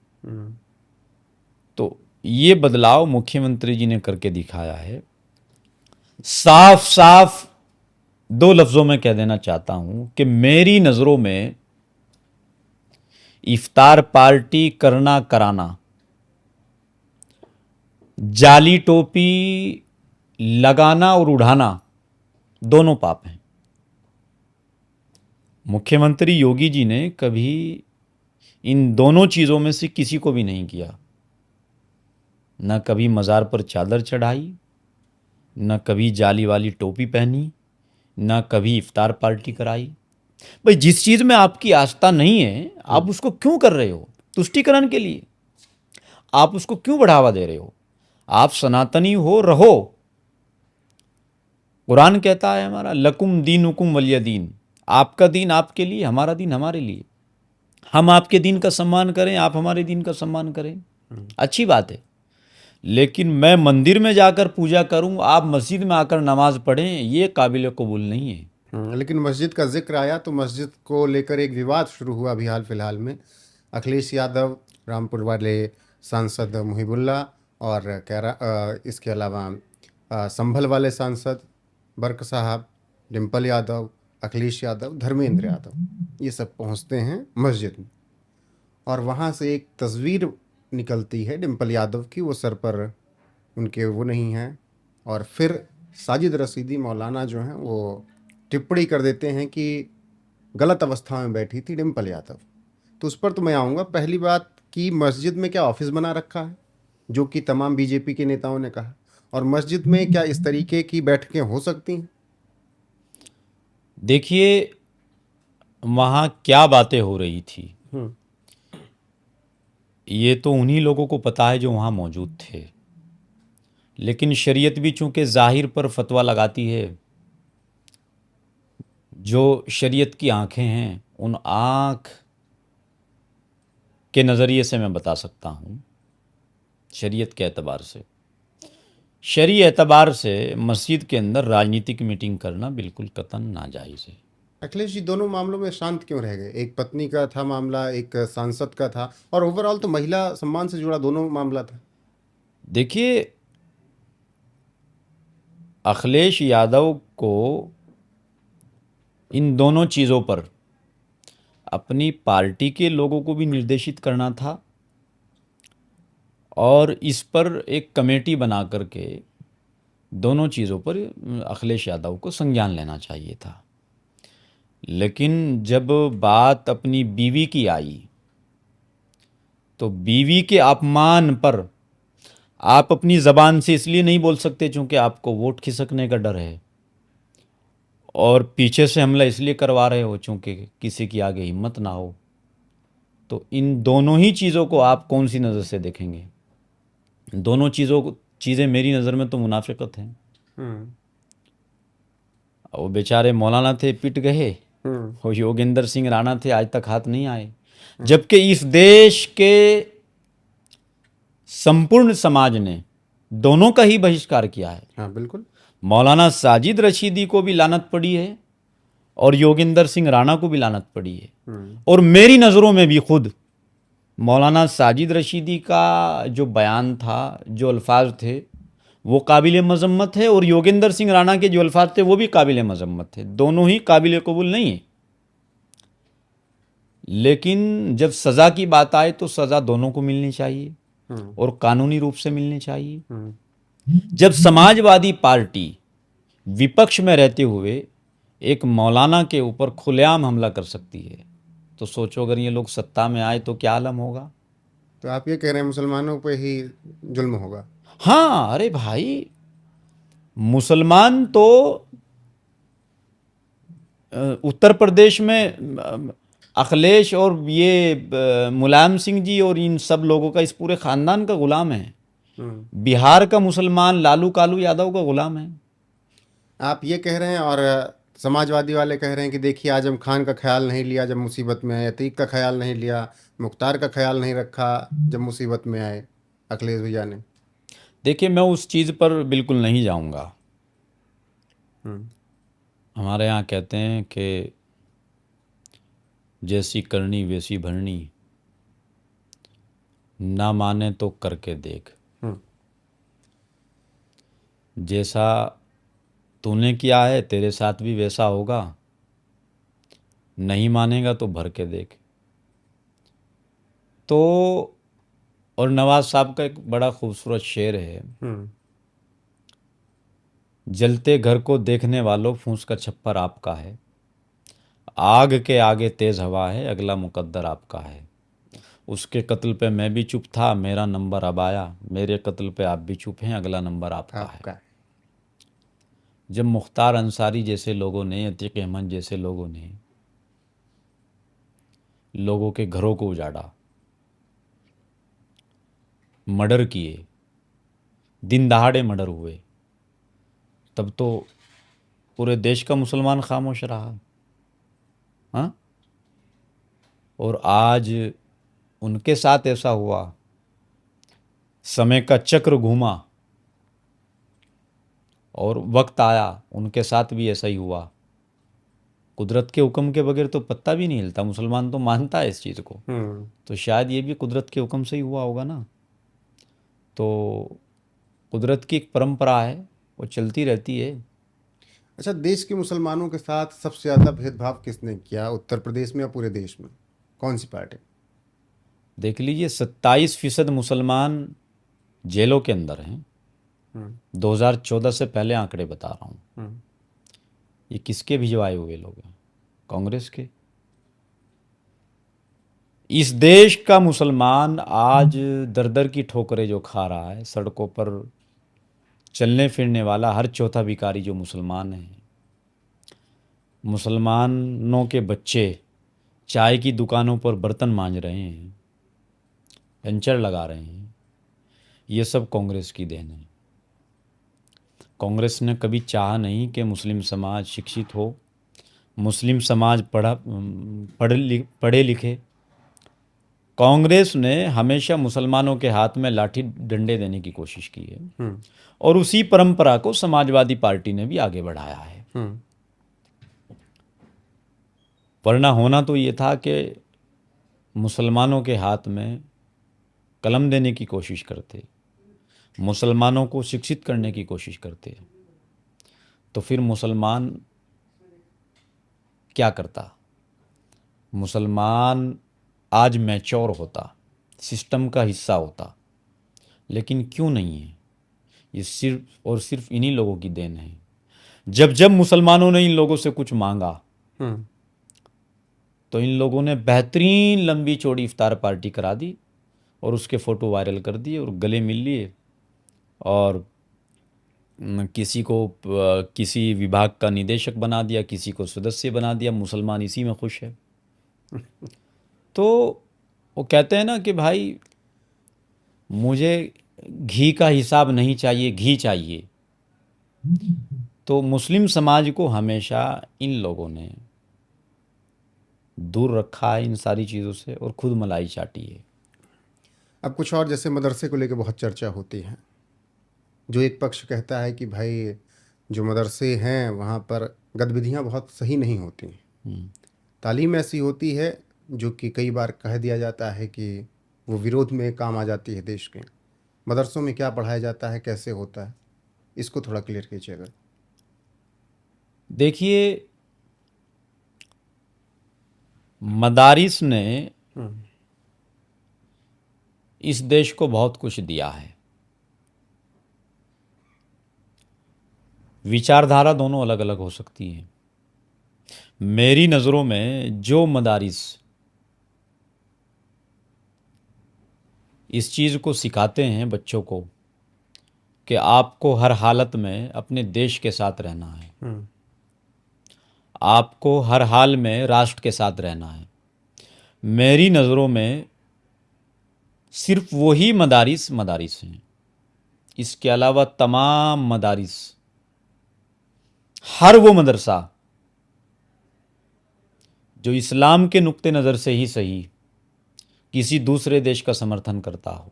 तो ये बदलाव मुख्यमंत्री जी ने करके दिखाया है। साफ साफ दो लफ्जों में कह देना चाहता हूं कि मेरी नजरों में इफ्तार पार्टी करना कराना, जाली टोपी लगाना और उड़ाना, दोनों पाप हैं। मुख्यमंत्री योगी जी ने कभी इन दोनों चीज़ों में से किसी को भी नहीं किया। न कभी मज़ार पर चादर चढ़ाई, न कभी जाली वाली टोपी पहनी, न कभी इफ्तार पार्टी कराई। भाई, जिस चीज़ में आपकी आस्था नहीं है, आप उसको क्यों कर रहे हो? तुष्टीकरण के लिए आप उसको क्यों बढ़ावा दे रहे हो? आप सनातनी हो, रहो। कुरान कहता है हमारा, लकुम दीनुकुम वलिय दीन, आपका दीन आपके लिए, हमारा दीन हमारे लिए। हम आपके दीन का सम्मान करें, आप हमारे दीन का सम्मान करें, अच्छी बात है। लेकिन मैं मंदिर में जाकर पूजा करूं, आप मस्जिद में आकर नमाज पढ़ें, ये काबिल कबूल नहीं है। लेकिन मस्जिद का जिक्र आया तो मस्जिद को लेकर एक विवाद शुरू हुआ अभी हाल फिलहाल में। अखिलेश यादव, रामपुर वाले सांसद मुहिबुल्ला, और इसके अलावा संभल वाले सांसद बर्क साहब, डिम्पल यादव, अखिलेश यादव, धर्मेंद्र यादव, ये सब पहुंचते हैं मस्जिद में, और वहाँ से एक तस्वीर निकलती है डिम्पल यादव की, वो सर पर उनके वो नहीं है, और फिर साजिद रशीदी मौलाना जो हैं वो टिप्पणी कर देते हैं कि गलत अवस्था में बैठी थी डिम्पल यादव। तो उस पर तो मैं आऊँगा। पहली बात, कि मस्जिद में क्या ऑफिस बना रखा है, जो कि तमाम बीजेपी के नेताओं ने कहा, और मस्जिद में क्या इस तरीके की बैठकें हो सकती हैं? देखिए, वहाँ क्या बातें हो रही थी हम्म। ये तो उन्हीं लोगों को पता है जो वहाँ मौजूद थे। लेकिन शरीयत भी चूंकि ज़ाहिर पर फतवा लगाती है, जो शरीयत की आंखें हैं उन आँख के नज़रिए से मैं बता सकता हूँ। शरीयत के एतबार से, शरई एतबार से मस्जिद के अंदर राजनीतिक मीटिंग करना बिल्कुल कतन नाजायज़ है। अखिलेश जी दोनों मामलों में शांत क्यों रह गए? एक पत्नी का था मामला, एक सांसद का था, और ओवरऑल तो महिला सम्मान से जुड़ा दोनों मामला था। देखिए, अखिलेश यादव को इन दोनों चीज़ों पर अपनी पार्टी के लोगों को भी निर्देशित करना था और इस पर एक कमेटी बना करके दोनों चीज़ों पर अखिलेश यादव को संज्ञान लेना चाहिए था। लेकिन जब बात अपनी बीवी की आई तो बीवी के अपमान पर आप अपनी ज़बान से इसलिए नहीं बोल सकते चूँकि आपको वोट खिसकने का डर है, और पीछे से हमला इसलिए करवा रहे हो चूँकि किसी की आगे हिम्मत ना हो। तो इन दोनों ही चीज़ों को आप कौन सी नज़र से देखेंगे? दोनों चीज़ें मेरी नज़र में तो मुनाफिकत हैं। हम्म। वो बेचारे मौलाना थे, पिट गए, हम्म। और योगेंद्र सिंह राणा थे, आज तक हाथ नहीं आए। जबकि इस देश के संपूर्ण समाज ने दोनों का ही बहिष्कार किया है। हाँ बिल्कुल। मौलाना साजिद रशीदी को भी लानत पड़ी है और योगेंद्र सिंह राणा को भी लानत पड़ी है। और मेरी नज़रों में भी खुद मौलाना साजिद रशीदी का जो बयान था, जो अल्फाज थे, वो काबिल मजम्मत है, और योगेंद्र सिंह राणा के जो अल्फाज थे वो भी काबिल मजम्मत थे। दोनों ही काबिल कबूल नहीं है। लेकिन जब सज़ा की बात आए तो सज़ा दोनों को मिलनी चाहिए और कानूनी रूप से मिलनी चाहिए। जब समाजवादी पार्टी विपक्ष में रहते हुए एक मौलाना के ऊपर खुलेआम हमला कर सकती है, तो सोचो अगर ये लोग सत्ता में आए तो क्या आलम होगा। तो आप ये कह रहे हैं मुसलमानों पे ही जुल्म होगा? हाँ, अरे भाई, मुसलमान तो उत्तर प्रदेश में अखिलेश और ये मुलायम सिंह जी और इन सब लोगों का, इस पूरे ख़ानदान का ग़ुलाम है। बिहार का मुसलमान लालू कालू यादव का ग़ुलाम है। आप ये कह रहे हैं, और समाजवादी वाले कह रहे हैं कि देखिए आजम खान का ख्याल नहीं लिया जब मुसीबत में आए, अतीक का ख्याल नहीं लिया, मुख्तार का ख्याल नहीं रखा जब मुसीबत में आए अखिलेश भैया ने। देखिए, मैं उस चीज़ पर बिल्कुल नहीं जाऊंगा। हमारे यहाँ कहते हैं कि जैसी करनी वैसी भरनी, ना माने तो करके देख। जैसा तूने किया है तेरे साथ भी वैसा होगा, नहीं मानेगा तो भर के देख। तो और नवाज साहब का एक बड़ा खूबसूरत शेर है, जलते घर को देखने वालों फूंस का छप्पर आपका है, आग के आगे तेज हवा है, अगला मुकद्दर आपका है। उसके कत्ल पे मैं भी चुप था, मेरा नंबर अब आया, मेरे कत्ल पे आप भी चुप हैं, अगला नंबर आपका है। जब मुख्तार अंसारी जैसे लोगों ने, अतीक अहमद जैसे लोगों ने लोगों के घरों को उजाड़ा, मर्डर किए, दिन दहाड़े मर्डर हुए, तब तो पूरे देश का मुसलमान खामोश रहा। हाँ, और आज उनके साथ ऐसा हुआ, समय का चक्र घूमा और वक्त आया, उनके साथ भी ऐसा ही हुआ। कुदरत के हुक्म के बगैर तो पत्ता भी नहीं हिलता, मुसलमान तो मानता है इस चीज़ को। तो शायद ये भी कुदरत के हुक्म से ही हुआ होगा ना। तो कुदरत की एक परंपरा है, वो चलती रहती है। अच्छा, देश के मुसलमानों के साथ सबसे ज़्यादा भेदभाव किसने किया, उत्तर प्रदेश में या पूरे देश में? कौन सी पार्टी? देख लीजिए, 27% मुसलमान जेलों के अंदर हैं। 2014 से पहले आंकड़े बता रहा हूँ। ये किसके भिजवाए हुए लोग हैं? कांग्रेस के। इस देश का मुसलमान आज दर दर की ठोकरें जो खा रहा है, सड़कों पर चलने फिरने वाला हर चौथा भिखारी जो मुसलमान है, मुसलमानों के बच्चे चाय की दुकानों पर बर्तन मांज रहे हैं, पंचर लगा रहे हैं, ये सब कांग्रेस की देन है। कांग्रेस ने कभी चाहा नहीं कि मुस्लिम समाज शिक्षित हो, मुस्लिम समाज पढ़े लिखे। कांग्रेस ने हमेशा मुसलमानों के हाथ में लाठी डंडे देने की कोशिश की है और उसी परंपरा को समाजवादी पार्टी ने भी आगे बढ़ाया है। वरना होना तो ये था कि मुसलमानों के हाथ में कलम देने की कोशिश करते, मुसलमानों को शिक्षित करने की कोशिश करते, तो फिर मुसलमान क्या करता? मुसलमान आज मैच्योर होता, सिस्टम का हिस्सा होता, लेकिन क्यों नहीं है? ये सिर्फ और सिर्फ इन्हीं लोगों की देन है। जब जब मुसलमानों ने इन लोगों से कुछ मांगा तो इन लोगों ने बेहतरीन लंबी चौड़ी इफ्तार पार्टी करा दी और उसके फ़ोटो वायरल कर दिए और गले मिल लिए और किसी को किसी विभाग का निदेशक बना दिया, किसी को सदस्य बना दिया। मुसलमान इसी में खुश है। तो वो कहते हैं ना कि भाई मुझे घी का हिसाब नहीं चाहिए, घी चाहिए। तो मुस्लिम समाज को हमेशा इन लोगों ने दूर रखा है इन सारी चीज़ों से और खुद मलाई चाटी है। अब कुछ और, जैसे मदरसे को लेकर बहुत चर्चा होती है। जो एक पक्ष कहता है कि भाई जो मदरसे हैं वहाँ पर गतिविधियाँ बहुत सही नहीं होती, तालीम ऐसी होती है जो कि कई बार कह दिया जाता है कि वो विरोध में काम आ जाती है देश के। मदरसों में क्या पढ़ाया जाता है, कैसे होता है, इसको थोड़ा क्लियर कीजिएगा। देखिए, मदारिस ने इस देश को बहुत कुछ दिया है। विचारधारा दोनों अलग अलग हो सकती है। मेरी नज़रों में जो मदारिस इस चीज़ को सिखाते हैं बच्चों को कि आपको हर हालत में अपने देश के साथ रहना है, आपको हर हाल में राष्ट्र के साथ रहना है, मेरी नज़रों में सिर्फ वही मदारिस हैं। इसके अलावा तमाम मदारिस, हर वो मदरसा जो इस्लाम के नुक्ते नज़र से ही सही किसी दूसरे देश का समर्थन करता हो,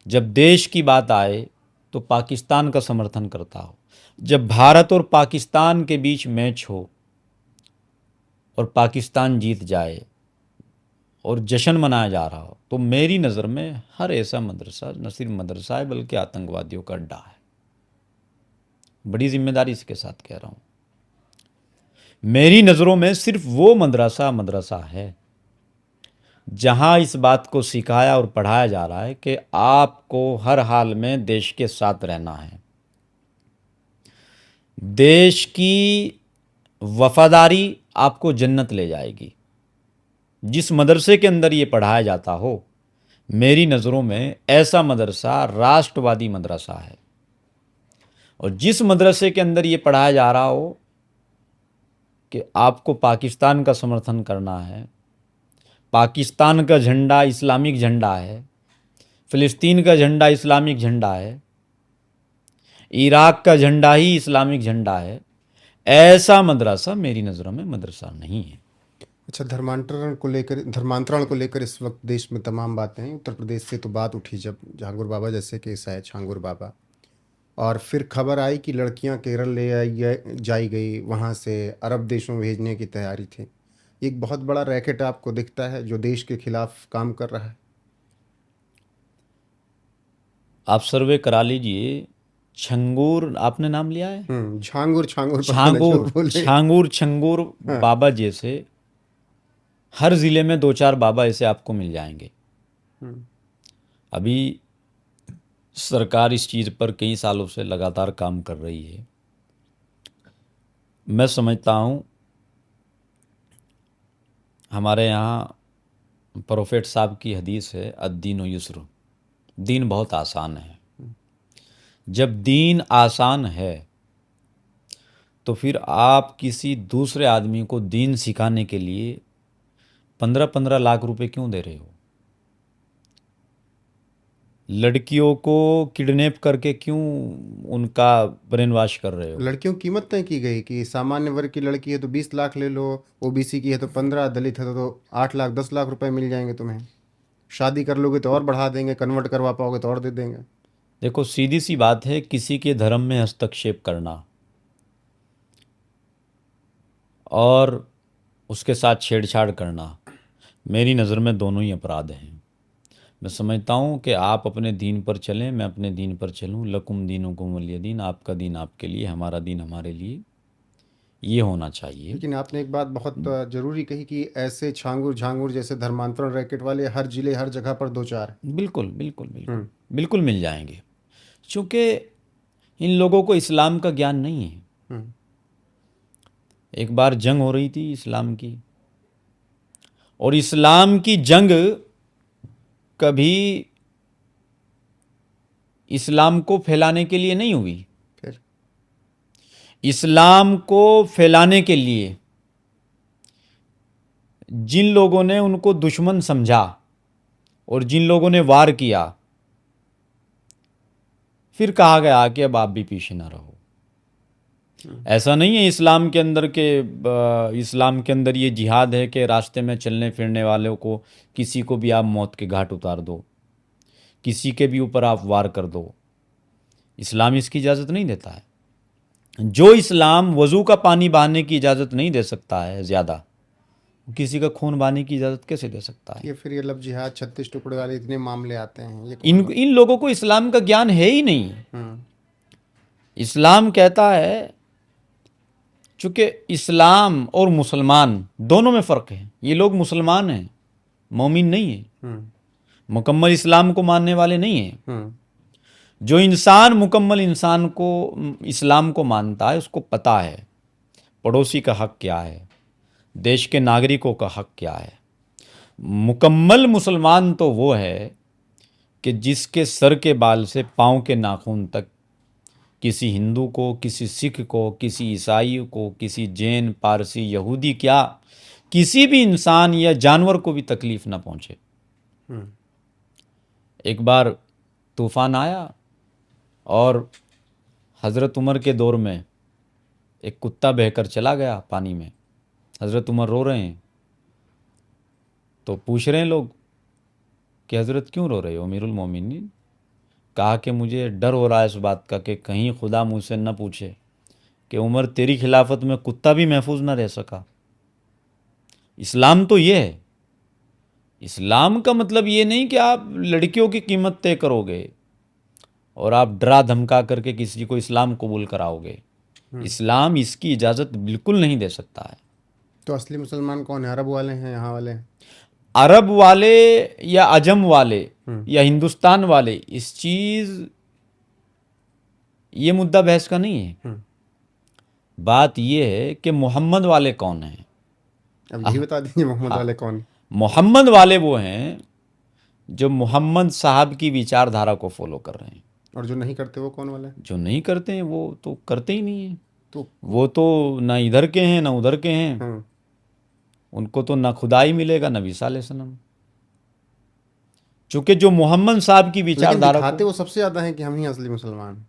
जब देश की बात आए तो पाकिस्तान का समर्थन करता हो, जब भारत और पाकिस्तान के बीच मैच हो और पाकिस्तान जीत जाए और जश्न मनाया जा रहा हो, तो मेरी नज़र में हर ऐसा मदरसा न सिर्फ मदरसा है बल्कि आतंकवादियों का अड्डा है। बड़ी जिम्मेदारी इसके साथ कह रहा हूँ। मेरी नज़रों में सिर्फ वो मदरसा है जहाँ इस बात को सिखाया और पढ़ाया जा रहा है कि आपको हर हाल में देश के साथ रहना है। देश की वफादारी आपको जन्नत ले जाएगी। जिस मदरसे के अंदर ये पढ़ाया जाता हो, मेरी नज़रों में ऐसा मदरसा राष्ट्रवादी मदरसा है। और जिस मदरसे के अंदर ये पढ़ाया जा रहा हो कि आपको पाकिस्तान का समर्थन करना है, पाकिस्तान का झंडा इस्लामिक झंडा है, फ़िलिस्तीन का झंडा इस्लामिक झंडा है, इराक का झंडा ही इस्लामिक झंडा है, ऐसा मदरसा मेरी नज़रों में मदरसा नहीं है। अच्छा, धर्मांतरण को लेकर इस वक्त देश में तमाम बातें हैं। उत्तर प्रदेश से तो बात उठी जब झांगुर बाबा जैसे केस आए, झांगुर बाबा, और फिर खबर आई कि लड़कियां केरल जाई गई, वहाँ से अरब देशों में भेजने की तैयारी थी। एक बहुत बड़ा रैकेट आपको दिखता है जो देश के खिलाफ काम कर रहा है। आप सर्वे करा लीजिए। छंगूर आपने नाम लिया है? झांगुर पता नहीं जो बोले। छंगूर हाँ। बाबा जैसे हर ज़िले में 2-4 बाबा ऐसे आपको मिल जाएंगे। अभी सरकार इस चीज़ पर कई सालों से लगातार काम कर रही है। मैं समझता हूँ हमारे यहाँ प्रोफेट साहब की हदीस है, अद्दीन युस्र, दीन बहुत आसान है। जब दीन आसान है तो फिर आप किसी दूसरे आदमी को दीन सिखाने के लिए 15-15 लाख रुपए क्यों दे रहे हो? लड़कियों को किडनैप करके क्यों उनका ब्रेन वॉश कर रहे हो? लड़कियों की कीमत तय की गई कि सामान्य वर्ग की लड़की है तो 20 लाख ले लो, ओबीसी की है तो 15, दलित है तो 8 लाख 10 लाख रुपए मिल जाएंगे तुम्हें, शादी कर लोगे तो और बढ़ा देंगे, कन्वर्ट करवा पाओगे तो और दे देंगे। देखो, सीधी सी बात है, किसी के धर्म में हस्तक्षेप करना और उसके साथ छेड़छाड़ करना मेरी नज़र में दोनों ही अपराध हैं। मैं समझता हूँ कि आप अपने दीन पर चलें, मैं अपने दीन पर चलूँ, लकुम दीनुकुम वलिय दीन, आपका दीन आपके लिए, हमारा दीन हमारे लिए, ये होना चाहिए। लेकिन आपने एक बात बहुत जरूरी कही कि ऐसे छांगुर झांगुर जैसे धर्मांतरण रैकेट वाले हर जिले हर जगह पर दो चार हैं। बिल्कुल बिल्कुल बिल्कुल हम्म। बिल्कुल मिल जाएंगे, क्योंकि इन लोगों को इस्लाम का ज्ञान नहीं है। हम्म। एक बार जंग हो रही थी इस्लाम की, और इस्लाम की जंग कभी इस्लाम को फैलाने के लिए नहीं हुई। फिर इस्लाम को फैलाने के लिए जिन लोगों ने उनको दुश्मन समझा और जिन लोगों ने वार किया, फिर कहा गया कि अब आप भी पीछे ना रहो। ऐसा नहीं है इस्लाम के अंदर के इस्लाम के अंदर ये जिहाद है कि रास्ते में चलने फिरने वालों को किसी को भी आप मौत के घाट उतार दो, किसी के भी ऊपर आप वार कर दो। इस्लाम इसकी इजाज़त नहीं देता है। जो इस्लाम वज़ू का पानी बहाने की इजाज़त नहीं दे सकता है ज़्यादा, किसी का खून बहाने की इजाज़त कैसे दे सकता है? ये फिर ये लब जिहाद 36 टुकड़े वाले इतने मामले आते हैं, ये इन कौन? इन लोगों को इस्लाम का ज्ञान है ही नहीं। हम्म। इस्लाम कहता है, चूंकि इस्लाम और मुसलमान दोनों में फ़र्क है। ये लोग मुसलमान हैं, मोमिन नहीं है, हम्म। मुकम्मल इस्लाम को मानने वाले नहीं हैं। हम्म। जो इंसान मुकम्मल इंसान को इस्लाम को मानता है, उसको पता है पड़ोसी का हक क्या है, देश के नागरिकों का हक क्या है। मुकम्मल मुसलमान तो वो है कि जिसके सर के बाल से पाँव के नाखून तक किसी हिंदू को, किसी सिख को, किसी ईसाई को, किसी जैन, पारसी, यहूदी, क्या किसी भी इंसान या जानवर को भी तकलीफ ना पहुंचे। हम्म। एक बार तूफान आया और हज़रत उमर के दौर में एक कुत्ता बहकर चला गया पानी में। हज़रत उमर रो रहे हैं, तो पूछ रहे हैं लोग कि हज़रत क्यों रो रहे हो अमीरुल मोमिनीन? कहा कि मुझे डर हो रहा है इस बात का कि कहीं खुदा मुझसे न पूछे कि उमर तेरी खिलाफत में कुत्ता भी महफूज ना रह सका। इस्लाम तो ये है। इस्लाम का मतलब ये नहीं कि आप लड़कियों की कीमत तय करोगे और आप डरा धमका करके किसी को इस्लाम कबूल कराओगे। इस्लाम इसकी इजाज़त बिल्कुल नहीं दे सकता है। तो असली मुसलमान कौन है? अरब वाले हैं, यहाँ वाले हैं? अरब वाले या अजम वाले हम्म। या हिंदुस्तान वाले, इस चीज़ ये मुद्दा बहस का नहीं है। हम्म। बात ये है कि मोहम्मद वाले कौन हैं। अब यही बता दीजिए मोहम्मद वाले कौन? मोहम्मद वाले वो हैं जो मोहम्मद साहब की विचारधारा को फॉलो कर रहे हैं। और जो नहीं करते वो कौन वाले? जो नहीं करते हैं वो तो करते ही नहीं हैं। तो वो तो ना इधर के हैं ना उधर के हैं। हम्म। उनको तो ना खुदाई मिलेगा ना ईसा अलैहिस्सलाम। चूंकि जो मोहम्मद साहब की लेकिन विचारधारा को, दिखाते वो सबसे ज्यादा है कि हम ही असली मुसलमान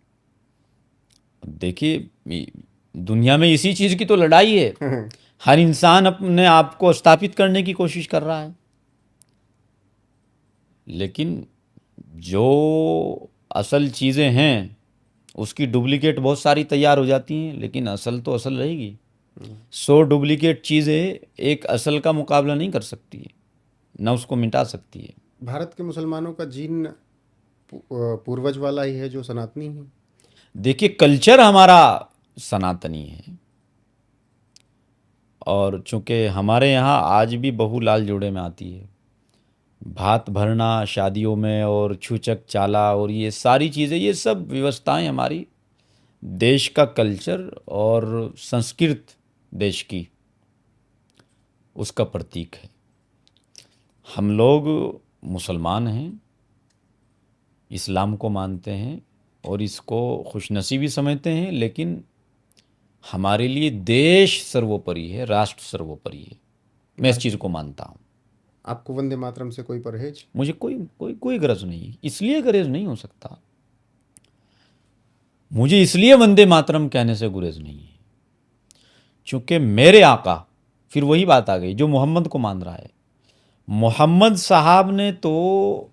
देखिए, दुनिया में इसी चीज़ की तो लड़ाई है। हैं। हर इंसान अपने आप को स्थापित करने की कोशिश कर रहा है, लेकिन जो असल चीज़ें हैं उसकी डुप्लीकेट बहुत सारी तैयार हो जाती हैं, लेकिन असल तो असल रहेगी। 100 डुप्लीकेट चीज़ें एक असल का मुकाबला नहीं कर सकती है, ना उसको मिटा सकती है। भारत के मुसलमानों का जीन पूर्वज वाला ही है जो सनातनी है। देखिए, कल्चर हमारा सनातनी है, और चूंकि हमारे यहाँ आज भी बहू लाल जोड़े में आती है, भात भरना शादियों में और छूचक चाला और ये सारी चीज़ें, ये सब व्यवस्थाएं हमारी देश का कल्चर और संस्कृत देश की उसका प्रतीक है। हम लोग मुसलमान हैं, इस्लाम को मानते हैं और इसको खुशनसीबी समझते हैं, लेकिन हमारे लिए देश सर्वोपरि है, राष्ट्र सर्वोपरि है। मैं इस चीज़ को मानता हूँ। आपको वंदे मातरम से कोई परहेज? मुझे कोई कोई कोई गरज नहीं, इसलिए गरज नहीं हो सकता। मुझे इसलिए वंदे मातरम कहने से गुरेज नहीं है क्योंकि मेरे आका, फिर वही बात आ गई जो मोहम्मद को मान रहा है। मोहम्मद साहब ने तो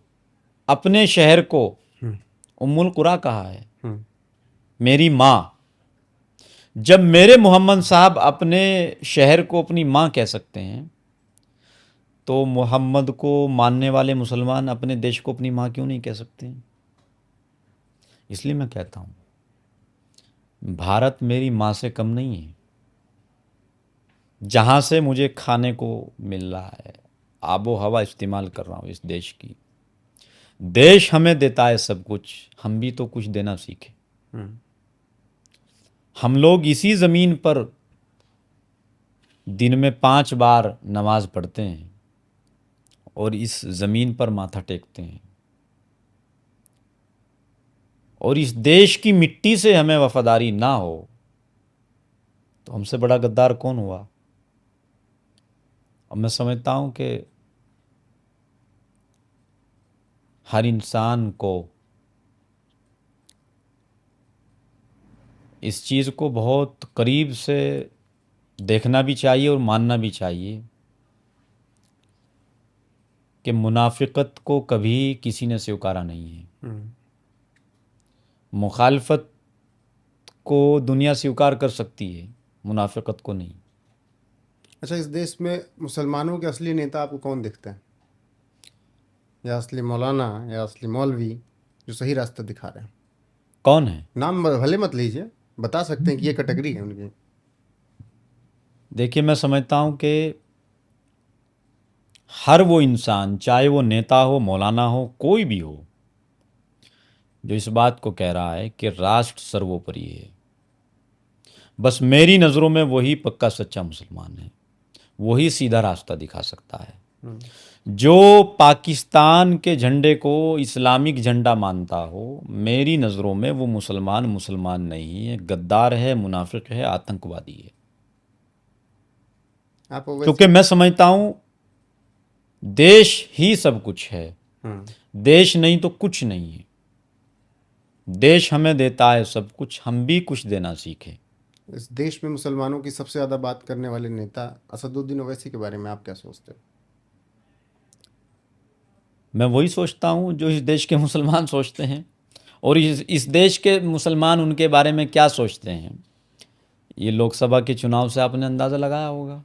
अपने शहर को उम्मुल कुरा कहा है, मेरी माँ। जब मेरे मोहम्मद साहब अपने शहर को अपनी माँ कह सकते हैं, तो मोहम्मद को मानने वाले मुसलमान अपने देश को अपनी माँ क्यों नहीं कह सकते हैं? इसलिए मैं कहता हूँ भारत मेरी माँ से कम नहीं है। जहाँ से मुझे खाने को मिल रहा है, आबो हवा इस्तेमाल कर रहा हूँ इस देश की, देश हमें देता है सब कुछ, हम भी तो कुछ देना सीखें। हम लोग इसी ज़मीन पर दिन में 5 बार नमाज पढ़ते हैं और इस ज़मीन पर माथा टेकते हैं, और इस देश की मिट्टी से हमें वफादारी ना हो तो हमसे बड़ा गद्दार कौन हुआ? और मैं समझता हूँ कि हर इंसान को इस चीज़ को बहुत करीब से देखना भी चाहिए और मानना भी चाहिए कि मुनाफिकत को कभी किसी ने स्वीकारा नहीं है। मुखालफत को दुनिया स्वीकार कर सकती है, मुनाफिकत को नहीं। अच्छा, इस देश में मुसलमानों के असली नेता आपको कौन दिखते हैं? या असली मौलाना या असली मौलवी जो सही रास्ता दिखा रहे हैं? कौन है? नाम भले मत लीजिए, बता सकते हैं कि ये कैटेगरी है उनकी। देखिए, मैं समझता हूँ कि हर वो इंसान, चाहे वो नेता हो, मौलाना हो, कोई भी हो, जो इस बात को कह रहा है कि राष्ट्र सर्वोपरि है, बस मेरी नज़रों में वही पक्का सच्चा मुसलमान है, वही सीधा रास्ता दिखा सकता है। जो पाकिस्तान के झंडे को इस्लामिक झंडा मानता हो, मेरी नज़रों में वो मुसलमान मुसलमान नहीं है, गद्दार है, मुनाफिक है, आतंकवादी है। आप क्योंकि मैं समझता हूँ देश ही सब कुछ है, देश नहीं तो कुछ नहीं है। देश हमें देता है सब कुछ, हम भी कुछ देना सीखें। इस देश में मुसलमानों की सबसे ज़्यादा बात करने वाले नेता असदुद्दीन ओवैसी के बारे में आप क्या सोचते हैं? मैं वही सोचता हूँ जो इस देश के मुसलमान सोचते हैं, और इस देश के मुसलमान उनके बारे में क्या सोचते हैं, ये लोकसभा के चुनाव से आपने अंदाज़ा लगाया होगा,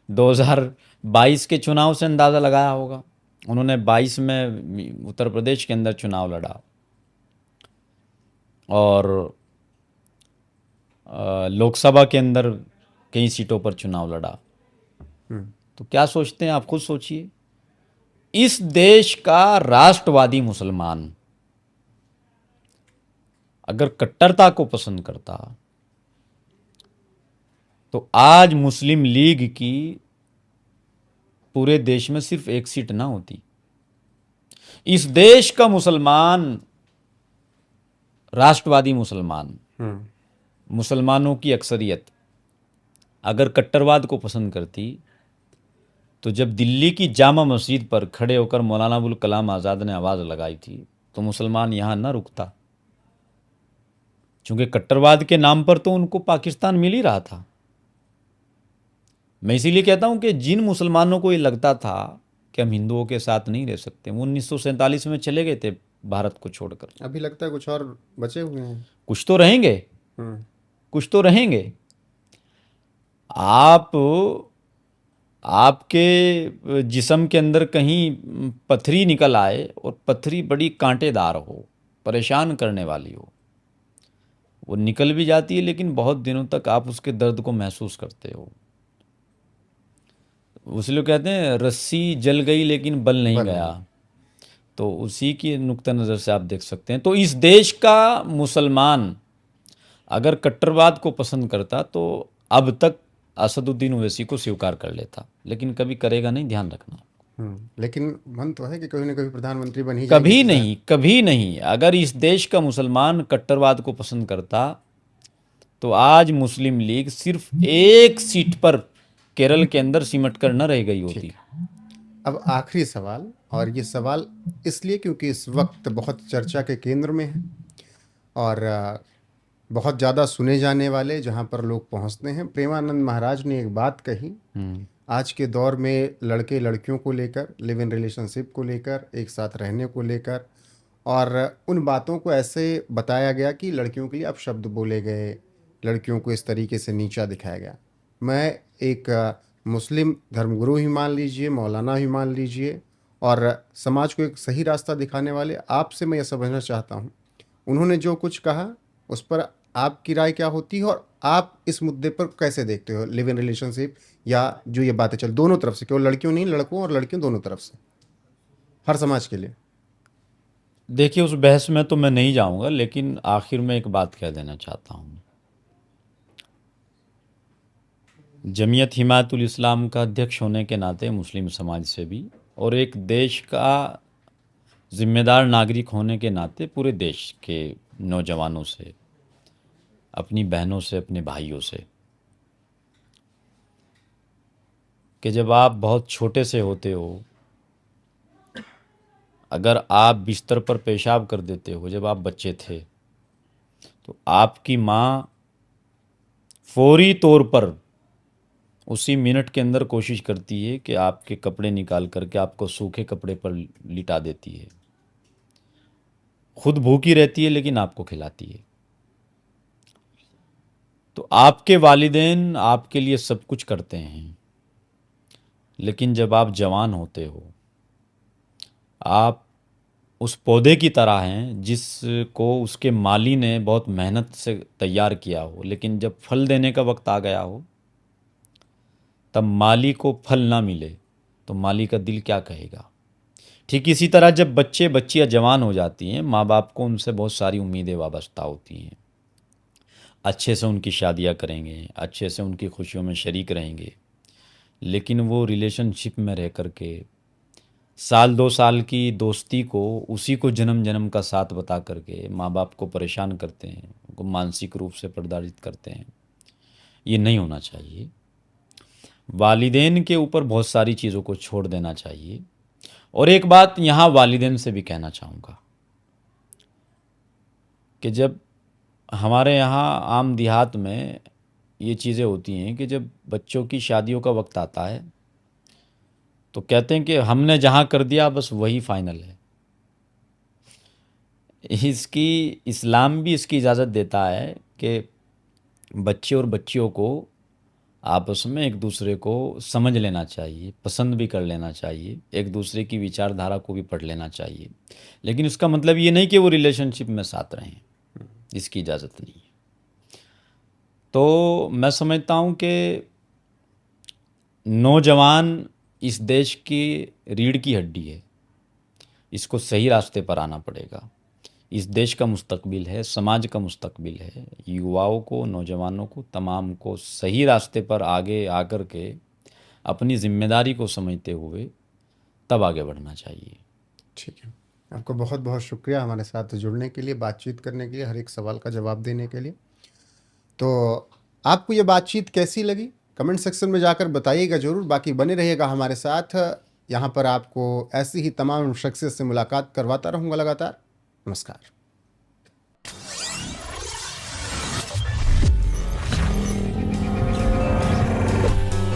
2022 के चुनाव से अंदाज़ा लगाया होगा। उन्होंने 22 में उत्तर प्रदेश के अंदर चुनाव लड़ा और लोकसभा के अंदर कई सीटों पर चुनाव लड़ा। तो क्या सोचते हैं आप खुद सोचिए। इस देश का राष्ट्रवादी मुसलमान अगर कट्टरता को पसंद करता तो आज मुस्लिम लीग की पूरे देश में सिर्फ 1 सीट ना होती। इस देश का मुसलमान, राष्ट्रवादी मुसलमान, मुसलमानों की अक्सरियत अगर कट्टरवाद को पसंद करती तो जब दिल्ली की जामा मस्जिद पर खड़े होकर मौलाना अबुल कलाम आज़ाद ने आवाज़ लगाई थी तो मुसलमान यहाँ न रुकता, क्योंकि कट्टरवाद के नाम पर तो उनको पाकिस्तान मिल ही रहा था। मैं इसीलिए कहता हूँ कि जिन मुसलमानों को ये लगता था कि हम हिंदुओं के साथ नहीं रह सकते, वो 1947 में चले गए थे भारत को छोड़कर। अभी लगता है कुछ और बचे हुए हैं। कुछ तो रहेंगे, कुछ तो रहेंगे। आप आपके जिस्म के अंदर कहीं पथरी निकल आए और पथरी बड़ी कांटेदार हो, परेशान करने वाली हो, वो निकल भी जाती है लेकिन बहुत दिनों तक आप उसके दर्द को महसूस करते हो। उसलिए कहते हैं रस्सी जल गई लेकिन बल नहीं गया। तो उसी की नुक्ता नज़र से आप देख सकते हैं। तो इस देश का मुसलमान अगर कट्टरवाद को पसंद करता तो अब तक असदुद्दीन ओवैसी को स्वीकार कर लेता, लेकिन कभी करेगा नहीं, ध्यान रखना। लेकिन मन तो है कि कभी ना कभी प्रधानमंत्री बन ही जाएंगे कभी इसी साल। नहीं, कभी नहीं। अगर इस देश का मुसलमान कट्टरवाद को पसंद करता तो आज मुस्लिम लीग सिर्फ एक सीट पर केरल के अंदर सिमट कर न रह गई ठीक होती। है। अब आखिरी सवाल, और ये सवाल इसलिए क्योंकि इस वक्त बहुत चर्चा के केंद्र में है, और बहुत ज़्यादा सुने जाने वाले, जहाँ पर लोग पहुँचते हैं। प्रेमानंद महाराज ने एक बात कही, आज के दौर में लड़के लड़कियों को लेकर, लिव इन रिलेशनशिप को लेकर, एक साथ रहने को लेकर, और उन बातों को ऐसे बताया गया कि लड़कियों के लिए अपशब्द बोले गए, लड़कियों को इस तरीके से नीचा दिखाया गया। मैं एक मुस्लिम धर्मगुरु ही मान लीजिए, मौलाना ही मान लीजिए, और समाज को एक सही रास्ता दिखाने वाले आपसे मैं यह समझना चाहता हूँ, उन्होंने जो कुछ कहा उस पर आपकी राय क्या होती है, और आप इस मुद्दे पर कैसे देखते हो, लिव इन रिलेशनशिप या जो ये बातें चल दोनों तरफ से, केवल लड़कियों नहीं, लड़कों और लड़कियों दोनों तरफ से, हर समाज के लिए। देखिए, उस बहस में तो मैं नहीं जाऊंगा, लेकिन आखिर में एक बात कह देना चाहता हूँ। जमीयत हिमायतुल इस्लाम का अध्यक्ष होने के नाते, मुस्लिम समाज से भी, और एक देश का जिम्मेदार नागरिक होने के नाते पूरे देश के नौजवानों से, अपनी बहनों से, अपने भाइयों से, कि जब आप बहुत छोटे से होते हो, अगर आप बिस्तर पर पेशाब कर देते हो जब आप बच्चे थे, तो आपकी माँ फौरी तौर पर उसी मिनट के अंदर कोशिश करती है कि आपके कपड़े निकाल करके आपको सूखे कपड़े पर लिटा देती है। खुद भूखी रहती है लेकिन आपको खिलाती है। तो आपके वालिदैन आपके लिए सब कुछ करते हैं, लेकिन जब आप जवान होते हो, आप उस पौधे की तरह हैं जिसको उसके माली ने बहुत मेहनत से तैयार किया हो, लेकिन जब फल देने का वक्त आ गया हो, तब माली को फल ना मिले तो माली का दिल क्या कहेगा। ठीक इसी तरह जब बच्चे बच्चियां जवान हो जाती हैं, माँ बाप को उनसे बहुत सारी उम्मीदें वाबस्ता होती हैं। अच्छे से उनकी शादियाँ करेंगे, अच्छे से उनकी खुशियों में शरीक रहेंगे, लेकिन वो रिलेशनशिप में रह कर के साल 2 साल की दोस्ती को, उसी को जन्म जन्म का साथ बता करके माँ बाप को परेशान करते हैं, उनको मानसिक रूप से प्रताड़ित करते हैं। ये नहीं होना चाहिए। वालिदैन के ऊपर बहुत सारी चीज़ों को छोड़ देना चाहिए। और एक बात यहाँ वालिदैन से भी कहना चाहूँगा कि जब हमारे यहाँ आम देहात में ये चीज़ें होती हैं कि जब बच्चों की शादियों का वक्त आता है तो कहते हैं कि हमने जहाँ कर दिया बस वही फाइनल है। इसकी इस्लाम भी इसकी इजाज़त देता है कि बच्चे और बच्चियों को आपस में एक दूसरे को समझ लेना चाहिए, पसंद भी कर लेना चाहिए, एक दूसरे की विचारधारा को भी पढ़ लेना चाहिए, लेकिन इसका मतलब ये नहीं कि वो रिलेशनशिप में साथ रहें, इसकी इजाज़त नहीं है। तो मैं समझता हूँ कि नौजवान इस देश की रीढ़ की हड्डी है, इसको सही रास्ते पर आना पड़ेगा। इस देश का मुस्तकबिल है, समाज का मुस्तकबिल है। युवाओं को, नौजवानों को, तमाम को सही रास्ते पर आगे आकर के अपनी जिम्मेदारी को समझते हुए तब आगे बढ़ना चाहिए। ठीक है, आपका बहुत बहुत शुक्रिया हमारे साथ जुड़ने के लिए, बातचीत करने के लिए, हर एक सवाल का जवाब देने के लिए। तो आपको ये बातचीत कैसी लगी, कमेंट सेक्शन में जाकर बताइएगा ज़रूर। बाकी बने रहिएगा हमारे साथ, यहाँ पर आपको ऐसी ही तमाम शख्सियत से मुलाकात करवाता रहूँगा लगातार। नमस्कार।